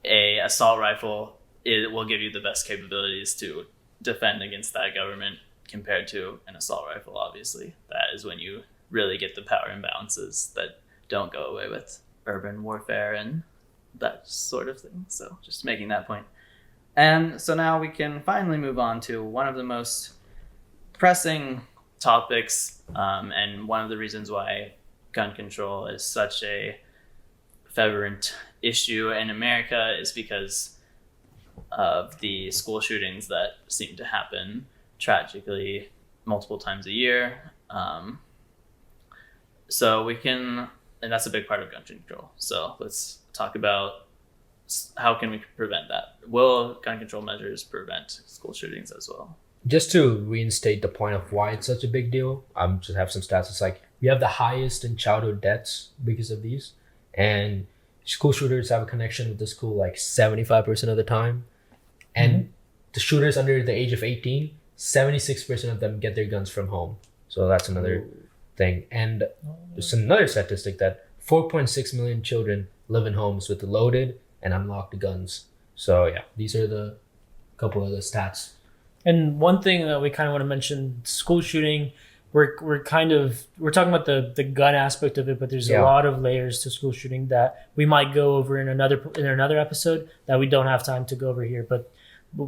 a assault rifle, it will give you the best capabilities to defend against that government compared to an assault rifle, obviously. That is when you really get the power imbalances that don't go away with urban warfare and that sort of thing. So just making that point. And so now we can finally move on to one of the most pressing topics, and one of the reasons why gun control is such a fervent issue in America is because of the school shootings that seem to happen tragically multiple times a year. So we can, and that's a big part of gun control. So let's talk about how can we prevent that? Will gun control measures prevent school shootings as well? Just to reinstate the point of why it's such a big deal, just have some stats. It's like we have the highest in childhood deaths because of these, and school shooters have a connection with the school like 75% of the time, and the shooters under the age of 18, 76% of them get their guns from home. So that's another thing. And there's another statistic that 4.6 million children live in homes with loaded and unlocked guns. So yeah, these are the couple of the stats. And one thing that we kind of want to mention, school shooting, we're talking about the gun aspect of it, but there's a lot of layers to school shooting that we might go over in another episode that we don't have time to go over here. But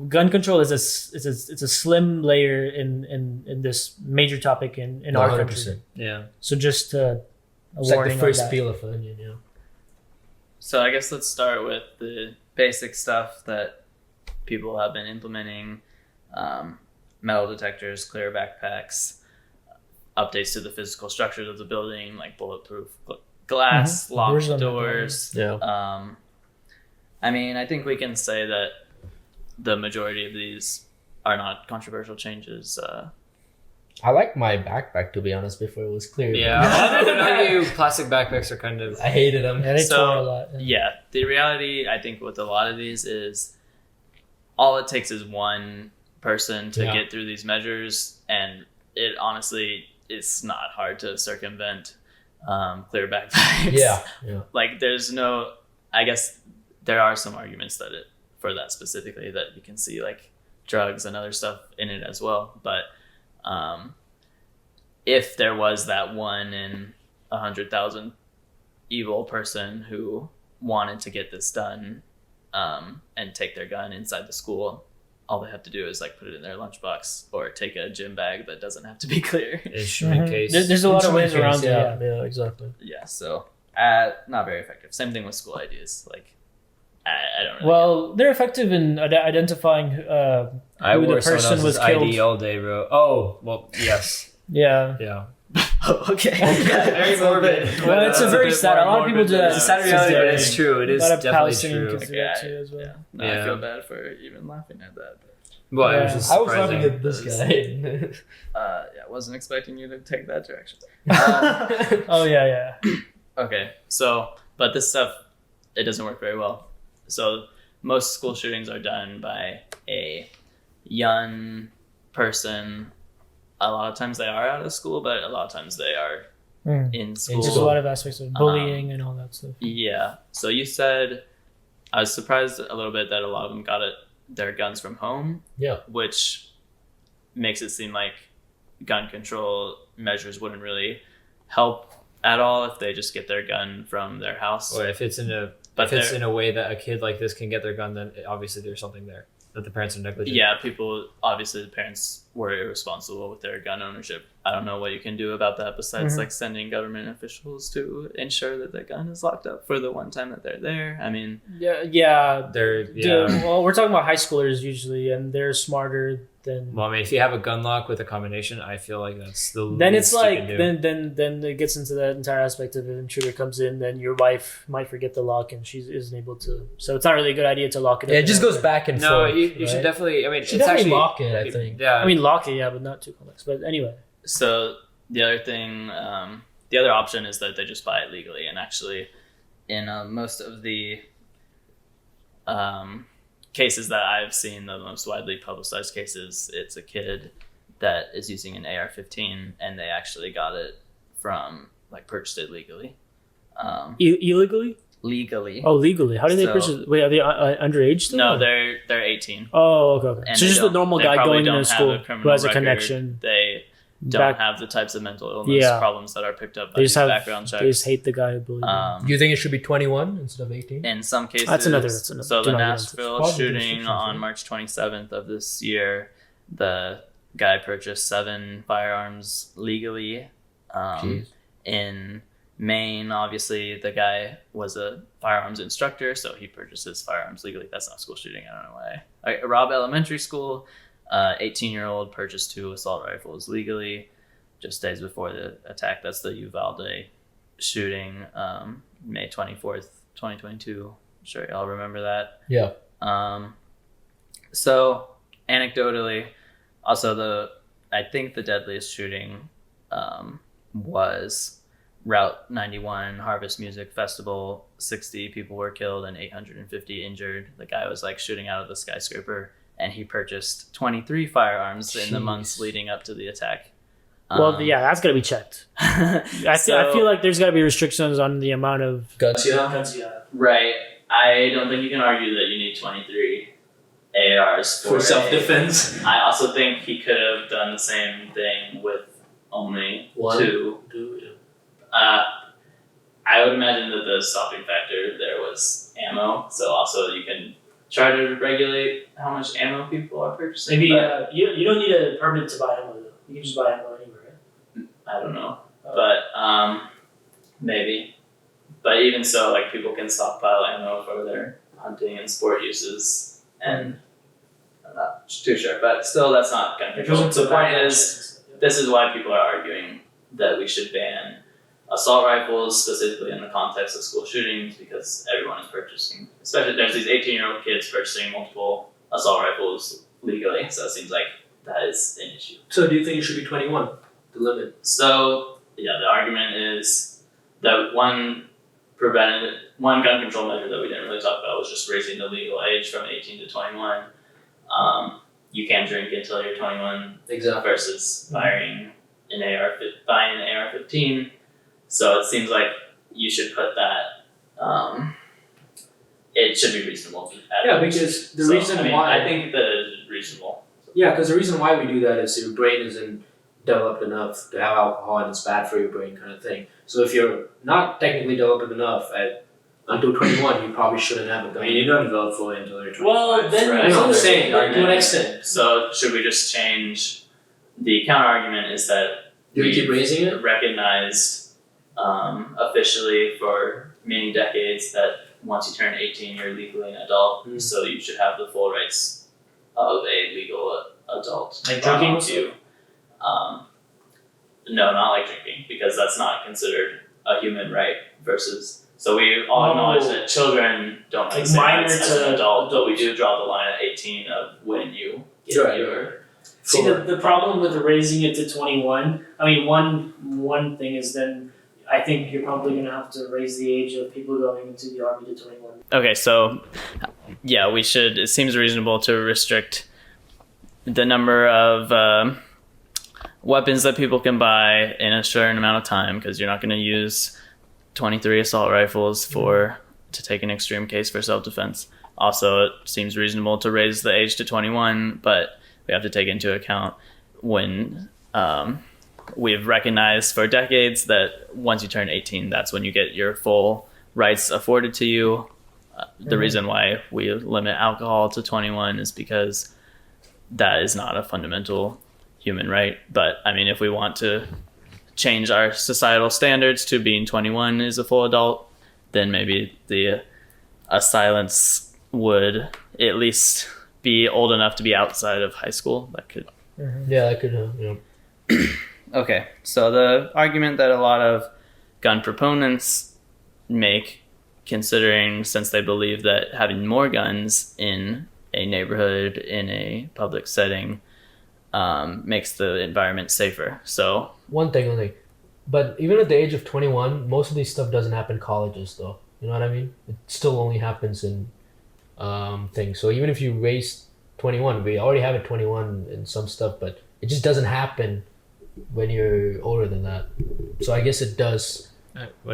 gun control is a slim layer in this major topic in our country. Yeah. So just it's like the first peel of onion, yeah. So I guess let's start with the basic stuff that people have been implementing. Metal detectors, clear backpacks, updates to the physical structures of the building, like bulletproof glass, locked doors. Yeah. I mean, I think we can say that the majority of these are not controversial changes. I like my backpack, to be honest, before it was clear. Yeah, I would argue plastic backpacks are kind of... I hated them. Yeah, they tore a lot. Yeah, the reality, I think, with a lot of these is all it takes is one person to get through these measures, and it honestly, it's not hard to circumvent clear backpacks. Yeah. Like, there's no... I guess there are some arguments for that specifically, that you can see, like, drugs and other stuff in it as well, but if there was that one in 100,000 evil person who wanted to get this done and take their gun inside the school, all they have to do is like put it in their lunchbox or take a gym bag that doesn't have to be clear. Instrument case. There's a lot of ways around it. Yeah, exactly. Yeah, so not very effective. Same thing with school IDs. Like, I don't really Well, they're effective in identifying I who wore the someone person was else's killed. ID all day, bro. Oh, well, yes. Yeah. Yeah. okay. Very morbid. Well, it's a very sad. A lot of people do that. It's a sad reality, but it's true. It A is lot of definitely Palestinian true. kids do that too as well. No, Yeah. I feel bad for even laughing at that. Well, it Yeah. was just I was surprising. laughing at this guy. Yeah, wasn't expecting you to take that direction. Oh yeah. Okay, so, but this stuff, it doesn't work very well. So most school shootings are done by a young person. A lot of times they are out of school, but a lot of times they are in school. There's a lot of aspects of bullying and all that stuff. Yeah. So you said, I was surprised a little bit that a lot of them got their guns from home. Yeah. Which makes it seem like gun control measures wouldn't really help at all if they just get their gun from their house. Or if it's in a way that a kid like this can get their gun, then obviously there's something there that the parents are negligent. Yeah, obviously the parents were irresponsible with their gun ownership. I don't know what you can do about that besides like sending government officials to ensure that the gun is locked up for the one time that they're there. I mean, well, we're talking about high schoolers usually, and they're smarter than. Well, I mean, if you have a gun lock with a combination, I feel like that's the. Then it's least you like can do. then it gets into that entire aspect of if an intruder comes in, then your wife might forget the lock and she isn't able to. So it's not really a good idea to lock it. Yeah, up it just goes back and No, forth. you should definitely. I mean, You should it's definitely actually lock it, I think. Yeah, I mean, lock it, yeah, but not too complex. But anyway. so the other thing, the other option is that they just buy it legally. And actually, in most of the cases that I've seen, the most widely publicized cases, it's a kid that is using an AR-15, and they actually got it purchased it legally. Illegally? Legally. Oh, legally. How did they So- purchase? Wait, are they underage still? No, they're 18. Oh, okay. And So they just the don't- normal they guy probably going don't into have school a who criminal has a record. connection. They don't Back- have the types of mental illness problems that are picked up by They these just have. background checks. They just hate the guy who bullied them. Do you think it should be 21 instead of 18? In some cases, That's another- so do the not get into Nashville positive shooting restrictions, on right? March 27th of this year, the guy purchased 7 firearms legally. Jeez. In Maine, obviously, the guy was a firearms instructor, so he purchases firearms legally. That's not a school shooting. I don't know why. Robb Elementary School, 18-year-old purchased 2 assault rifles legally just days before the attack. That's the Uvalde shooting, May 24th, 2022. I'm sure y'all remember that. Yeah. So, anecdotally, also I think the deadliest shooting was Route 91 Harvest Music Festival. 60 people were killed and 850 injured. The guy was shooting out of the skyscraper, and he purchased 23 firearms in the months leading up to the attack. Well, yeah, that's got to be checked. I feel like there's got to be restrictions on the amount of Guns, guns you have. Right. I don't think you can argue that you need 23 ARs for self-defense. I also think he could have done the same thing with only 2. I would imagine that the stopping factor there was ammo. So also you can try to regulate how much ammo people are purchasing. Maybe but you don't need a permit to buy ammo though. You can just buy ammo anywhere, right? I don't know. But maybe. But even so, people can stockpile ammo for their hunting and sport uses, and I'm not too sure. But still, that's not gun control. The point is, this is why people are arguing that we should ban assault rifles, specifically in the context of school shootings, because everyone is purchasing, especially there's these 18-year-old kids purchasing multiple assault rifles legally, so it seems like that is an issue. So do you think it should be 21, the limit? So, yeah, the argument is that one gun control measure that we didn't really talk about was just raising the legal age from 18 to 21. You can't drink until you're 21 Exactly. versus buying an AR-15. So it seems like you should put that. It should be reasonable. Yeah, because the reason why I think that it's reasonable. Yeah, because the reason why we do that is your brain isn't developed enough to have alcohol and it's bad for your brain kind of thing. So if you're not technically developed enough until 21, you probably shouldn't have a gun. I mean, you don't develop fully until you're 25. Well, then Right. I know what I'm There's saying, the like, to an argument. extent. So should we just change the counter argument is that Do we keep raising it? recognized officially for many decades that once you turn 18, you're legally an adult, so you should have the full rights of a legal adult. Like drinking? To, no, not like drinking, because that's not considered a human right versus. So we all acknowledge that children don't have the same minor rights as to an adult, but we do draw the line at 18 of when you get Right. your. See, the problem with raising it to 21, I mean, one thing is then I think you're probably going to have to raise the age of people going into the army to 21. Okay, so yeah, we should. It seems reasonable to restrict the number of weapons that people can buy in a certain amount of time, because you're not going to use 23 assault rifles to take an extreme case for self-defense. Also, it seems reasonable to raise the age to 21, but we have to take into account when we've recognized for decades that once you turn 18, that's when you get your full rights afforded to you. The reason why we limit alcohol to 21 is because that is not a fundamental human right. But I mean, if we want to change our societal standards to being 21 is a full adult, then maybe a silence would at least be old enough to be outside of high school. That could. Yeah, that could. Yeah. Okay, so the argument that a lot of gun proponents make, considering since they believe that having more guns in a neighborhood, in a public setting, makes the environment safer. So One thing. But even at the age of 21, most of these stuff doesn't happen in colleges, though. You know what I mean? It still only happens in things. So even if you raise 21, we already have it 21 in some stuff, but it just doesn't happen when you're older than that. So I guess it does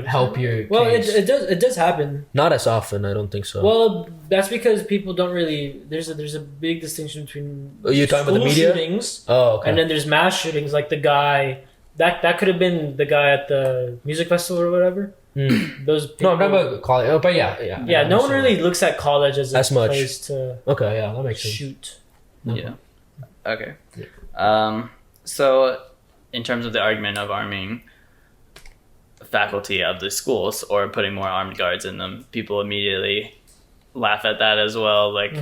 help your Well, case. it does happen. Not as often, I don't think so. Well, that's because people don't really. There's a big distinction between You're talking about the media? shootings, Oh, okay. and then there's mass shootings, like the guy that could have been the guy at the music festival or whatever. Those people, No, I'm talking about college. Oh, but yeah. yeah. No one really looks at college as a As much. place to Okay, yeah, that makes sense. shoot. yeah, okay. So in terms of the argument of arming faculty of the schools or putting more armed guards in them, people immediately laugh at that as well. Like,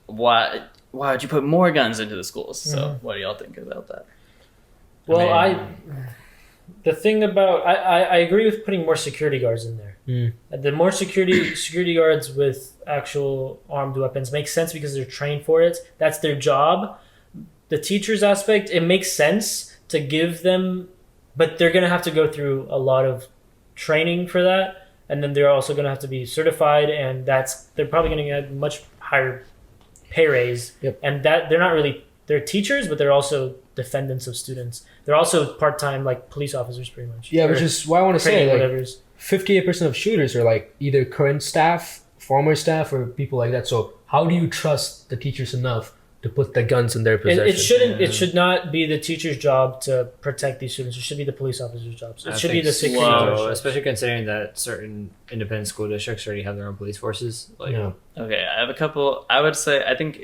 why would you put more guns into the schools? So what do y'all think about that? Well, the thing about I agree with putting more security guards in there. The more security guards with actual armed weapons makes sense because they're trained for it. That's their job. The teachers aspect, it makes sense to give them, but they're gonna have to go through a lot of training for that, and then they're also gonna have to be certified, and they're probably gonna get a much higher pay raise. Yep. And that they're teachers, but they're also defendants of students. They're also part-time like police officers, pretty much. Yeah, Or which is why I want to say, training, like, whatever's. 58% of shooters are like either current staff, former staff, or people like that. So how do you trust the teachers enough to put the guns in their possession? It should not be the teacher's job to protect these students. It should be the police officer's jobs. It I should be think the security so, guards. especially considering that certain independent school districts already have their own police forces. Like, Yeah. Okay, I have a couple. I would say, I think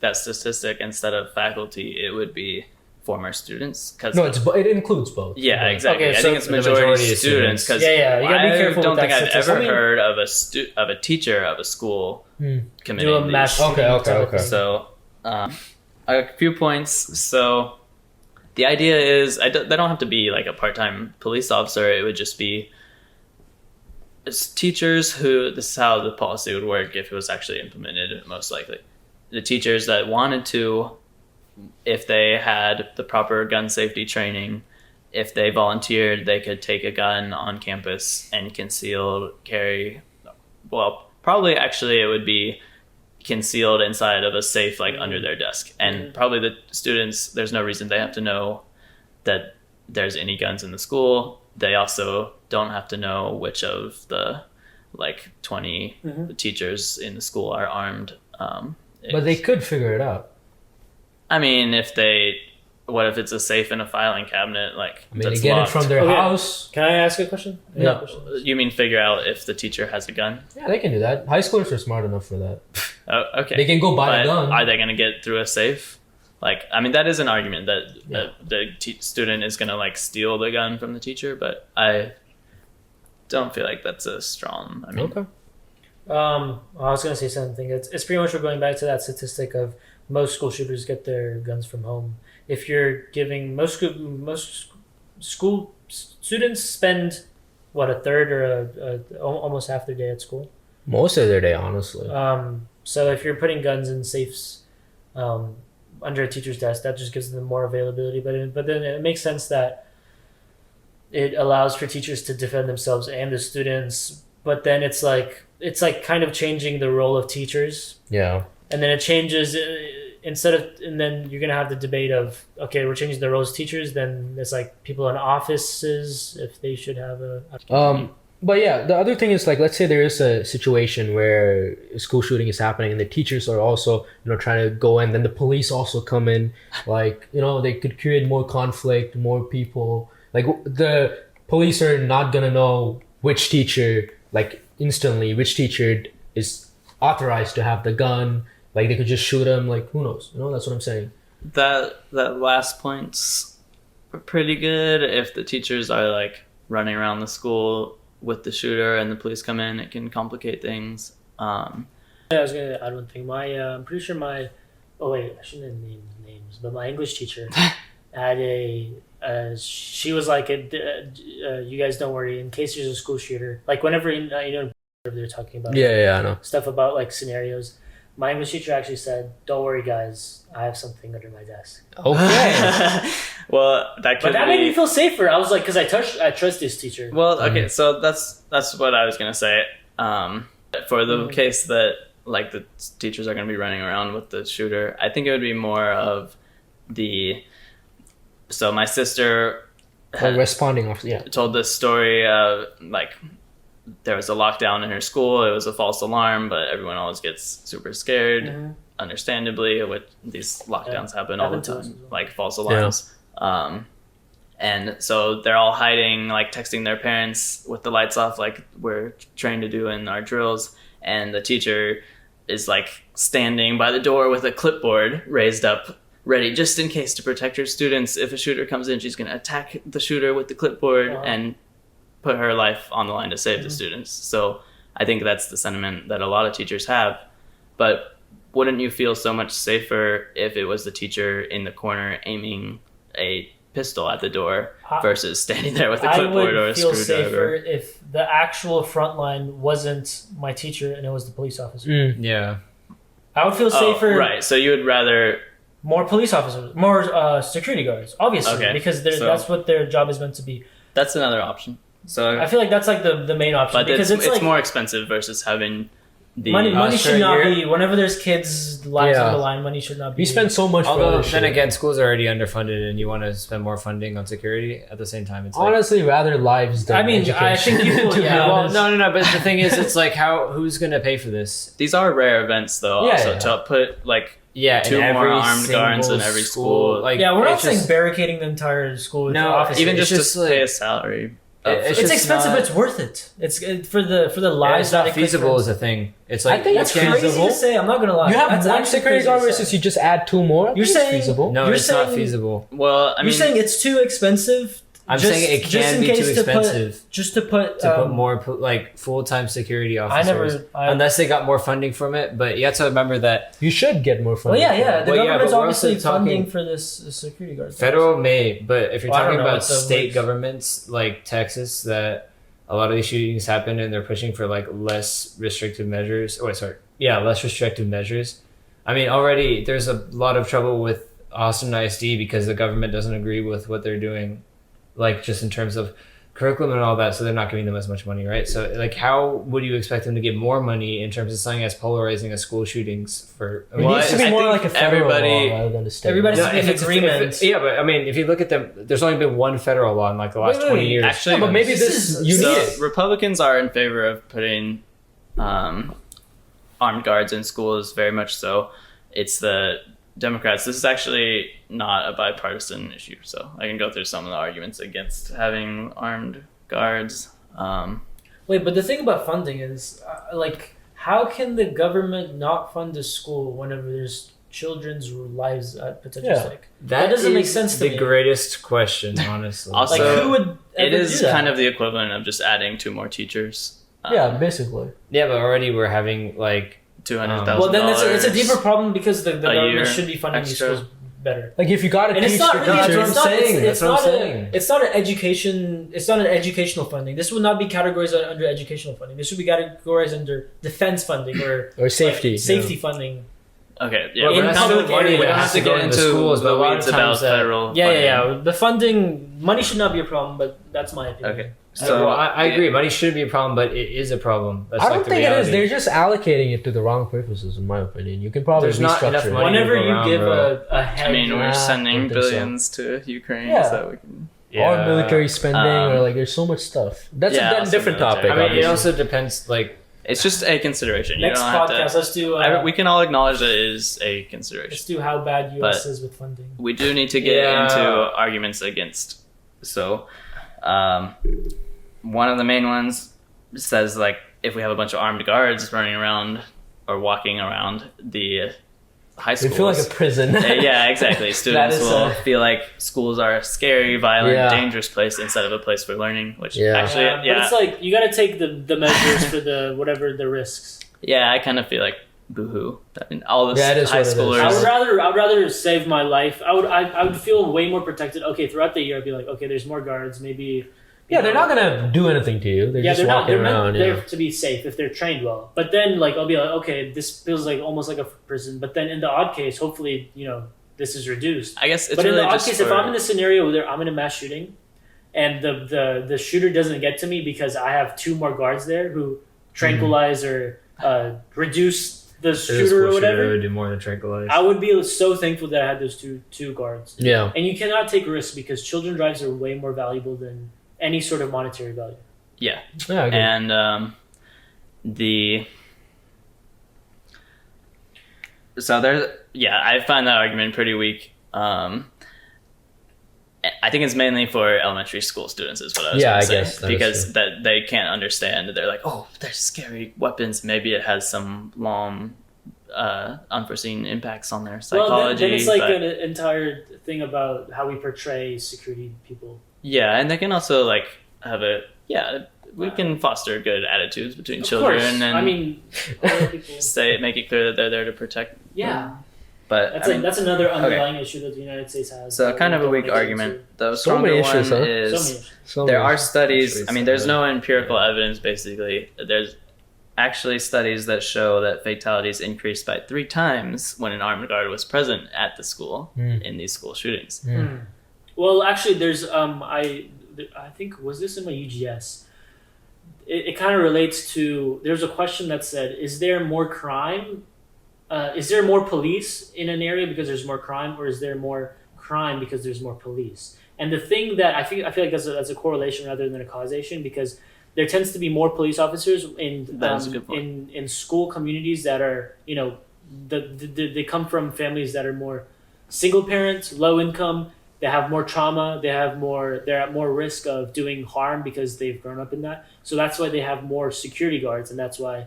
that statistic, instead of faculty, it would be former students. Cause No, it includes both. yeah, exactly. Okay, I so think it's the majority, majority is students. Because Yeah, you gotta be careful I don't with think that I've statistic. ever I mean- heard of a teacher of a school committing Do a these. mass Okay, shooting okay, type of okay. thing. So, a few points. So, the idea is they don't have to be like a part-time police officer. It would just be teachers who. This is how the policy would work if it was actually implemented. Most likely, the teachers that wanted to, if they had the proper gun safety training, if they volunteered, they could take a gun on campus and concealed carry. Well, probably actually it would be concealed inside of a safe, like under their desk. And probably the students, there's no reason they have to know that there's any guns in the school. They also don't have to know which of the like 20 teachers in the school are armed. But they could figure it out. I mean, what if it's a safe in a filing cabinet? Like, I mean, they that's get locked? it from their Okay. house. Can I ask a question? No, you mean figure out if the teacher has a gun? Yeah, they can do that. High schoolers are smart enough for that. Oh, okay. They can go buy a But gun. Are they going to get through a safe? Like, I mean, that is an argument that the student is going to like steal the gun from the teacher, but I don't feel like that's a strong. I mean, Okay. I was gonna say something. It's pretty much we're going back to that statistic of most school shooters get their guns from home. If you're giving most school students spend a third or almost half their day at school. Most of their day, honestly. So if you're putting guns in safes under a teacher's desk, that just gives them more availability. But then it makes sense that it allows for teachers to defend themselves and the students. But then it's like kind of changing the role of teachers, Yeah. and then it changes and then you're gonna have the debate of, okay, we're changing the roles of teachers. Then it's like people in offices, if they should have a But yeah, the other thing is like, let's say there is a situation where a school shooting is happening and the teachers are also, trying to go in, then the police also come in, like, they could create more conflict, more people. Like the police are not gonna know which teacher, like instantly, which teacher is authorized to have the gun. Like they could just shoot him. Like who knows? That's what I'm saying. That last point's pretty good. If the teachers are like running around the school with the shooter and the police come in, it can complicate things. Yeah, I was gonna add one thing. I'm pretty sure I shouldn't name names, but my English teacher had she was like, you guys don't worry, in case there's a school shooter, like whenever they're talking about I know stuff about like scenarios. My English teacher actually said, "Don't worry, guys, I have something under my desk." Okay. Well, that made me feel safer. I was like, because I trust this teacher. Well, okay, so that's what I was gonna say. For the case that like the teachers are gonna be running around with the shooter, I think it would be more of the. So my sister responding off, told this story of like there was a lockdown in her school. It was a false alarm, but everyone always gets super scared, understandably. Which these lockdowns happen all the time, like false alarms. Yeah. And so they're all hiding, like texting their parents with the lights off, like we're trained to do in our drills. And the teacher is like standing by the door with a clipboard raised up, ready just in case to protect her students. If a shooter comes in, she's going to attack the shooter with the clipboard and put her life on the line to save the students. So I think that's the sentiment that a lot of teachers have. But wouldn't you feel so much safer if it was the teacher in the corner aiming a pistol at the door versus standing there with a clipboard or a screwdriver? I would feel safer if the actual front line wasn't my teacher and it was the police officer. Yeah. I would feel safer. Right. So you would rather... More police officers, more security guards, obviously, because that's what their job is meant to be. That's another option. So I feel like that's like the main option, but because it's like, more expensive versus having the money should not be, whenever there's kids' lives on the line, money should not be. We spend so much. Although then again, schools are already underfunded, and you want to spend more funding on security at the same time. It's honestly rather lives than education. I think people. No. But the thing is, it's like who's going to pay for this? These are rare events, though. To put like. Two more armed guards in every school. Like, we're not saying barricading the entire school. No, offices. Even just to pay a salary. It's expensive, but it's worth it. It's for the lives. It's not feasible as a thing. It's like I think that's crazy to say. I'm not gonna lie. You have one security guard versus you just add two more. You're saying feasible? No, it's not feasible. Well, you're saying it's too expensive. I'm saying it can be too expensive. To put more like full-time security officers. Unless they got more funding from it, but you have to remember that you should get more funding. Well, the government's obviously funding for this security guard. Federal may, but if you're talking about state governments like Texas, that a lot of these shootings happen and they're pushing for like less restrictive measures. Less restrictive measures. I mean, already there's a lot of trouble with Austin ISD because the government doesn't agree with what they're doing. Like just in terms of curriculum and all that, so they're not giving them as much money, right? So like how would you expect them to get more money in terms of something as polarizing as school shootings for... It needs to be more like a federal law rather than a state. Everybody's in agreement. But I mean, if you look at them, there's only been one federal law in like the last 20 years. Actually, but maybe this you need it. Republicans are in favor of putting armed guards in schools, very much so. It's the Democrats. This is actually not a bipartisan issue, so I can go through some of the arguments against having armed guards. Wait, but the thing about funding is, how can the government not fund a school whenever there's children's lives at potential stake? That doesn't make sense to me. The greatest question, honestly. Also, who would it is kind of the equivalent of just adding 2 more teachers. Basically. Yeah, but already we're having like $200,000. Well, then it's a deeper problem because the government should be funding these schools better. Like if you got to teach the teacher, that's what I'm saying. It's not an education. It's not an educational funding. This would not be categorized under educational funding. This would be categorized under defense funding or safety funding. Okay, we don't have to get into schools, but a lot of times federal. The funding money should not be a problem, but that's my opinion. Okay. So I agree. Money shouldn't be a problem, but it is a problem. That's I don't think it is. They're just allocating it to the wrong purposes, in my opinion. You can probably restructure it. Whenever you give a head, we're sending billions to Ukraine, so we can. or military spending, or like there's so much stuff. That's a also different military. topic. I mean, it obviously. also depends. Like, It's just a consideration. You Next don't have podcast, to, let's do. we can all acknowledge that it is a Let's consideration. do how bad U.S. But- is with funding. We do need to get Yeah. into arguments against. So, one of the main ones says like if we have a bunch of armed guards running around or walking around the high It schools. feel like a prison. Yeah, exactly. Students is, will feel like schools are a scary, violent, Yeah. dangerous place instead of a place for learning. Which Yeah. actually, But it's like you got to take the measures for the whatever the risks. yeah, I kind of feel like boohoo. I mean, all the Yeah, it is high what it is. schoolers. I would rather save my life. I would feel way more protected. Okay, throughout the year, I'd be like, okay, there's more guards. Maybe. Yeah, they're not gonna do anything to you. They're just they're not. walking They're around. meant there to be safe if they're trained well. But then, like, I'll be like, okay, this feels like almost like a prison. But then, in the odd case, hopefully, this is reduced. I guess it's But in really the odd just case, for, if I'm in a scenario where I'm in a mass shooting, and the shooter doesn't get to me because I have 2 more guards there who tranquilize or reduce the shooter or whatever, would do more than tranquilize. I would be so thankful that I had those two guards. Yeah. And you cannot take risks because children's lives are way more valuable than any sort of monetary value. yeah, Yeah. I agree. and so there's I find that argument pretty weak. I think it's mainly for elementary school students, is what I was Yeah, going I to say, guess that is because true. that they can't understand. They're like, oh, there's scary weapons. Maybe it has some long, unforeseen impacts on their psychology. Well, then it's like but- an entire thing about how we portray security people. Yeah, and they can also like have we can foster good attitudes between Of children course. and I mean, other people, make it clear that they're there to protect. yeah, But that's I mean, that's another underlying issue that the United States has. so that kind we of a don't weak wanna get argument. into. The So stronger many one issues, huh? So is many issues. So there many- are studies. Actually, I mean, there's no empirical evidence. Basically, there's actually studies that show that fatalities increased by 3 times when an armed guard was present at the school in these school shootings. Well, actually, there's I think was this in my UGS. It kind of relates to. There's a question that said, "Is there more crime? Is there more police in an area because there's more crime, or is there more crime because there's more police?" And the thing that I feel like that's a correlation rather than a causation, because there tends to be more police officers in That's a good point. in school communities that are they come from families that are more single parents, low income. They have more trauma. They're at more risk of doing harm because they've grown up in that. So that's why they have more security guards, and that's why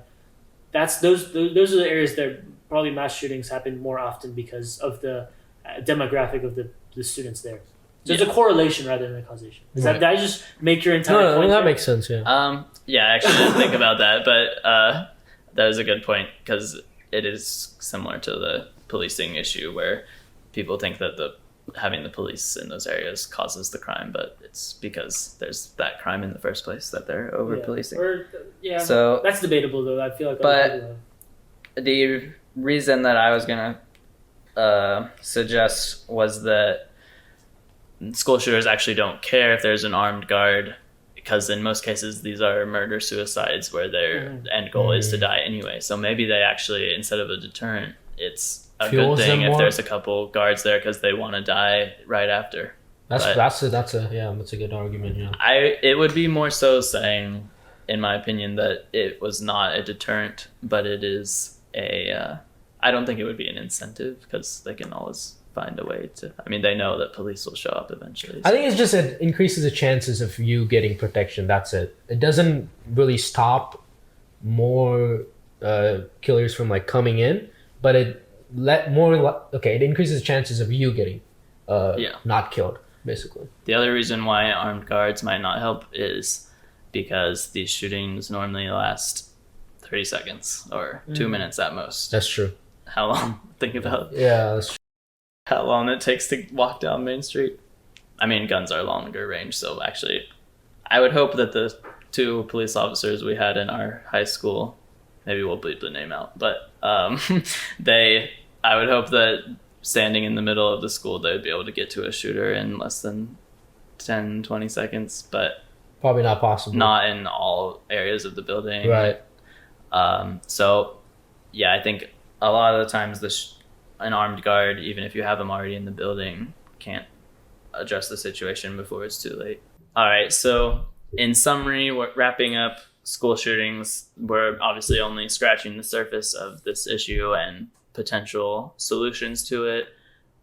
those are the areas that probably mass shootings happen more often because of the demographic of the students there. So it's a correlation rather than a causation. Did I just make your entire No, point? that there? makes sense. Yeah. Yeah, I actually didn't think about that, but that is a good point because it is similar to the policing issue where people think that having the police in those areas causes the crime, but it's because there's that crime in the first place that they're over policing. So that's debatable though. I feel like But- the reason that I was gonna suggest was that school shooters actually don't care if there's an armed guard, because in most cases these are murder suicides where their end goal is to die anyway. So maybe they actually, instead of a deterrent, it's a Fuels good thing them if more? there's a couple guards there because they want to die right after. That's But- that's a good argument. Yeah. It would be more so saying, in my opinion, that it was not a deterrent, but it is I don't think it would be an incentive because they can always find a way to. I mean, they know that police will show up eventually. I think it's just it increases the chances of you getting protection. That's it. It doesn't really stop more killers from like coming in, but it it increases the chances of you getting not killed, basically. The other reason why armed guards might not help is because these shootings normally last 30 seconds or 2 minutes at most. That's true. How long? Think about Yeah, that's true. how long it takes to walk down Main Street. I mean, guns are longer range, so actually, I would hope that the 2 police officers we had in our high school, maybe we'll bleep the name out, but I would hope that standing in the middle of the school, they'd be able to get to a shooter in less than 10, 20 seconds, but Probably not possible. not in all areas of the building. Right. So, yeah, I think a lot of the times an armed guard, even if you have them already in the building, can't address the situation before it's too late. All right, so in summary, we're wrapping up school shootings. We're obviously only scratching the surface of this issue and potential solutions to it.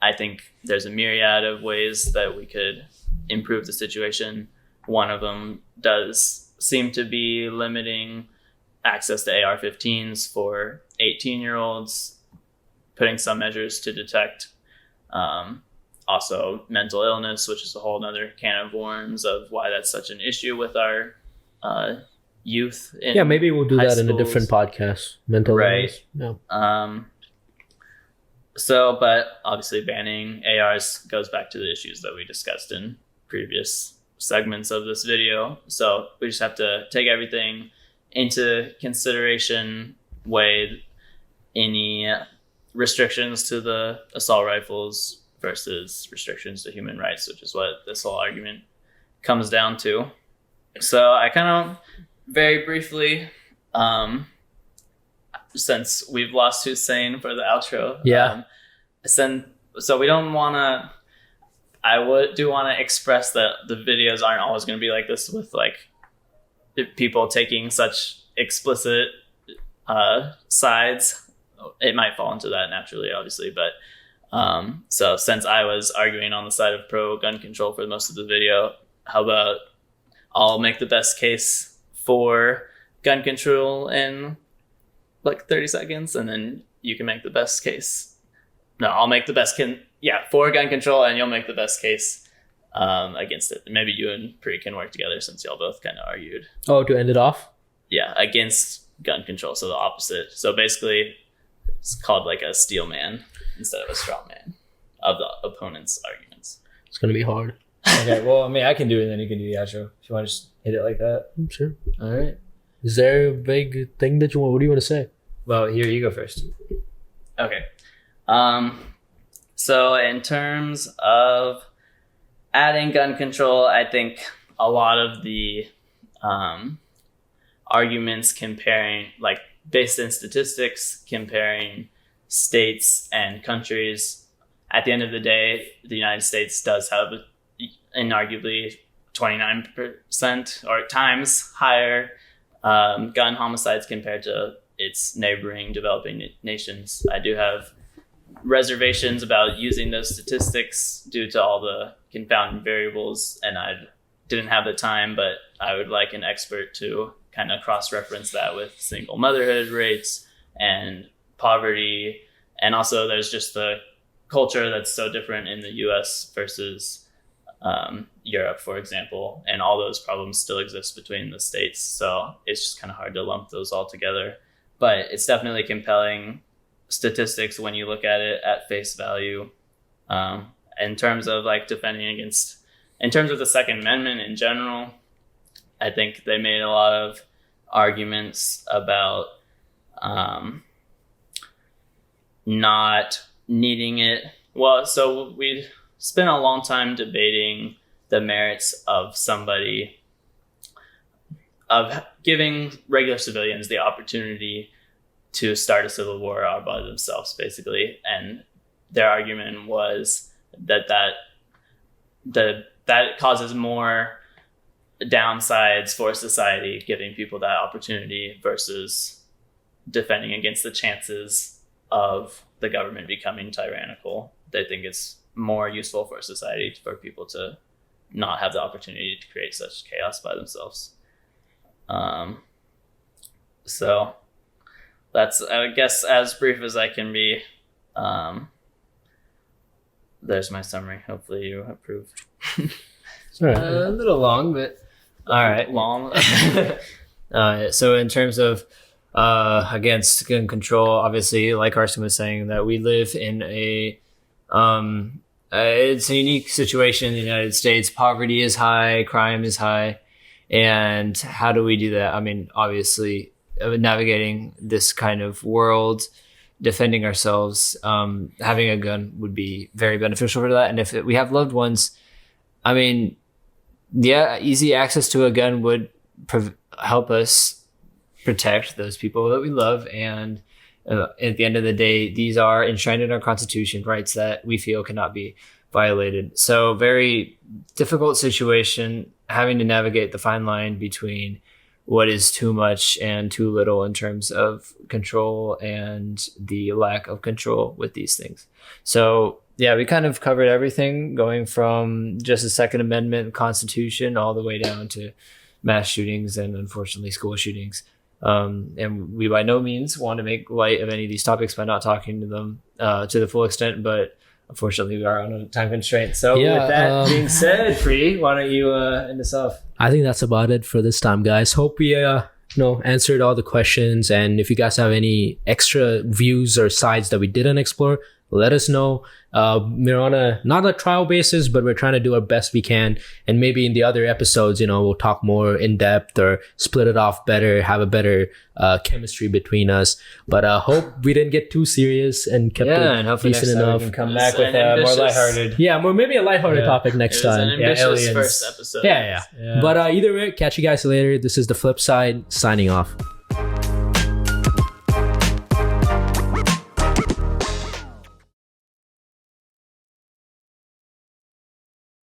I think there's a myriad of ways that we could improve the situation. One of them does seem to be limiting access to AR-15s for 18-year-olds, putting some measures to detect also mental illness, which is a whole other can of worms of why that's such an issue with our youth. Yeah, maybe we'll do that in a schools. different podcast. Mental Right. illness. Yeah. So, but obviously banning ARs goes back to the issues that we discussed in previous segments of this video. So we just have to take everything into consideration, weigh any restrictions to the assault rifles versus restrictions to human rights, which is what this whole argument comes down to. So I kind of very briefly, since we've lost Hussein for the outro. Yeah. So we don't want to, I do want to express that the videos aren't always going to be like this with like people taking such explicit sides. It might fall into that naturally, obviously, but so since I was arguing on the side of pro gun control for most of the video, how about I'll make the best case for gun control in like 30 seconds, and then you can make the best case. No, I'll make the best for gun control, and you'll make the best case against it. Maybe you and Pri can work together since y'all both kind of argued. Oh, to end it off? Yeah, against gun control, so the opposite. So basically, it's called like a steel man instead of a straw man of the opponent's arguments. It's going to be hard. Okay, well, I mean, I can do it, and then you can do the outro. If you want to just hit it like that. I'm sure. All right. Is there a big thing that you want? What do you want to say? Well, here, you go first. Okay. So in terms of adding gun control, I think a lot of the arguments comparing, like based in statistics, comparing states and countries, at the end of the day, the United States does have inarguably 29% or times higher gun homicides compared to its neighboring developing nations. I do have reservations about using those statistics due to all the confounding variables, and I didn't have the time, but I would like an expert to kind of cross-reference that with single motherhood rates and poverty. And also there's just the culture that's so different in the US versus Europe, for example, and all those problems still exist between the states. So it's just kind of hard to lump those all together. But it's definitely compelling statistics when you look at it at face value. In terms of like defending against, in terms of the Second Amendment in general, I think they made a lot of arguments about not needing it. Well, so we spent a long time debating the merits of giving regular civilians the opportunity to start a civil war all by themselves, basically. And their argument was that causes more downsides for society, giving people that opportunity versus defending against the chances of the government becoming tyrannical. They think it's more useful for society for people to not have the opportunity to create such chaos by themselves. So that's, I guess, as brief as I can be. There's my summary. Hopefully you approve. It's all right. A little long, but all right. Long. So in terms of against gun control, obviously, like Carson was saying, that we live in it's a unique situation in the United States. Poverty is high, crime is high, and how do we do that? I mean, obviously, navigating this kind of world, defending ourselves, having a gun would be very beneficial for that. And if we have loved ones, I mean, yeah, easy access to a gun would help us protect those people that we love. And at the end of the day, these are enshrined in our Constitution, rights that we feel cannot be violated. So very difficult situation, having to navigate the fine line between what is too much and too little in terms of control and the lack of control with these things. So yeah, we kind of covered everything, going from just the Second Amendment Constitution all the way down to mass shootings and unfortunately school shootings. And we by no means want to make light of any of these topics by not talking to them to the full extent, but unfortunately we are on a time constraint. So with that being said, Pri, why don't you end us off? I think that's about it for this time, guys. Hope we answered all the questions, and if you guys have any extra views or sides that we didn't explore, let us know. We're on not a trial basis, but we're trying to do our best we can. And maybe in the other episodes, we'll talk more in depth or split it off better, have a better chemistry between us. But hope we didn't get too serious and kept and it hopefully decent next time enough. we can come back with a more lighthearted. Yeah, maybe a lighthearted topic next It was time. an ambitious aliens. first episode. Yeah. But either way, catch you guys later. This is The Flip Side, signing off.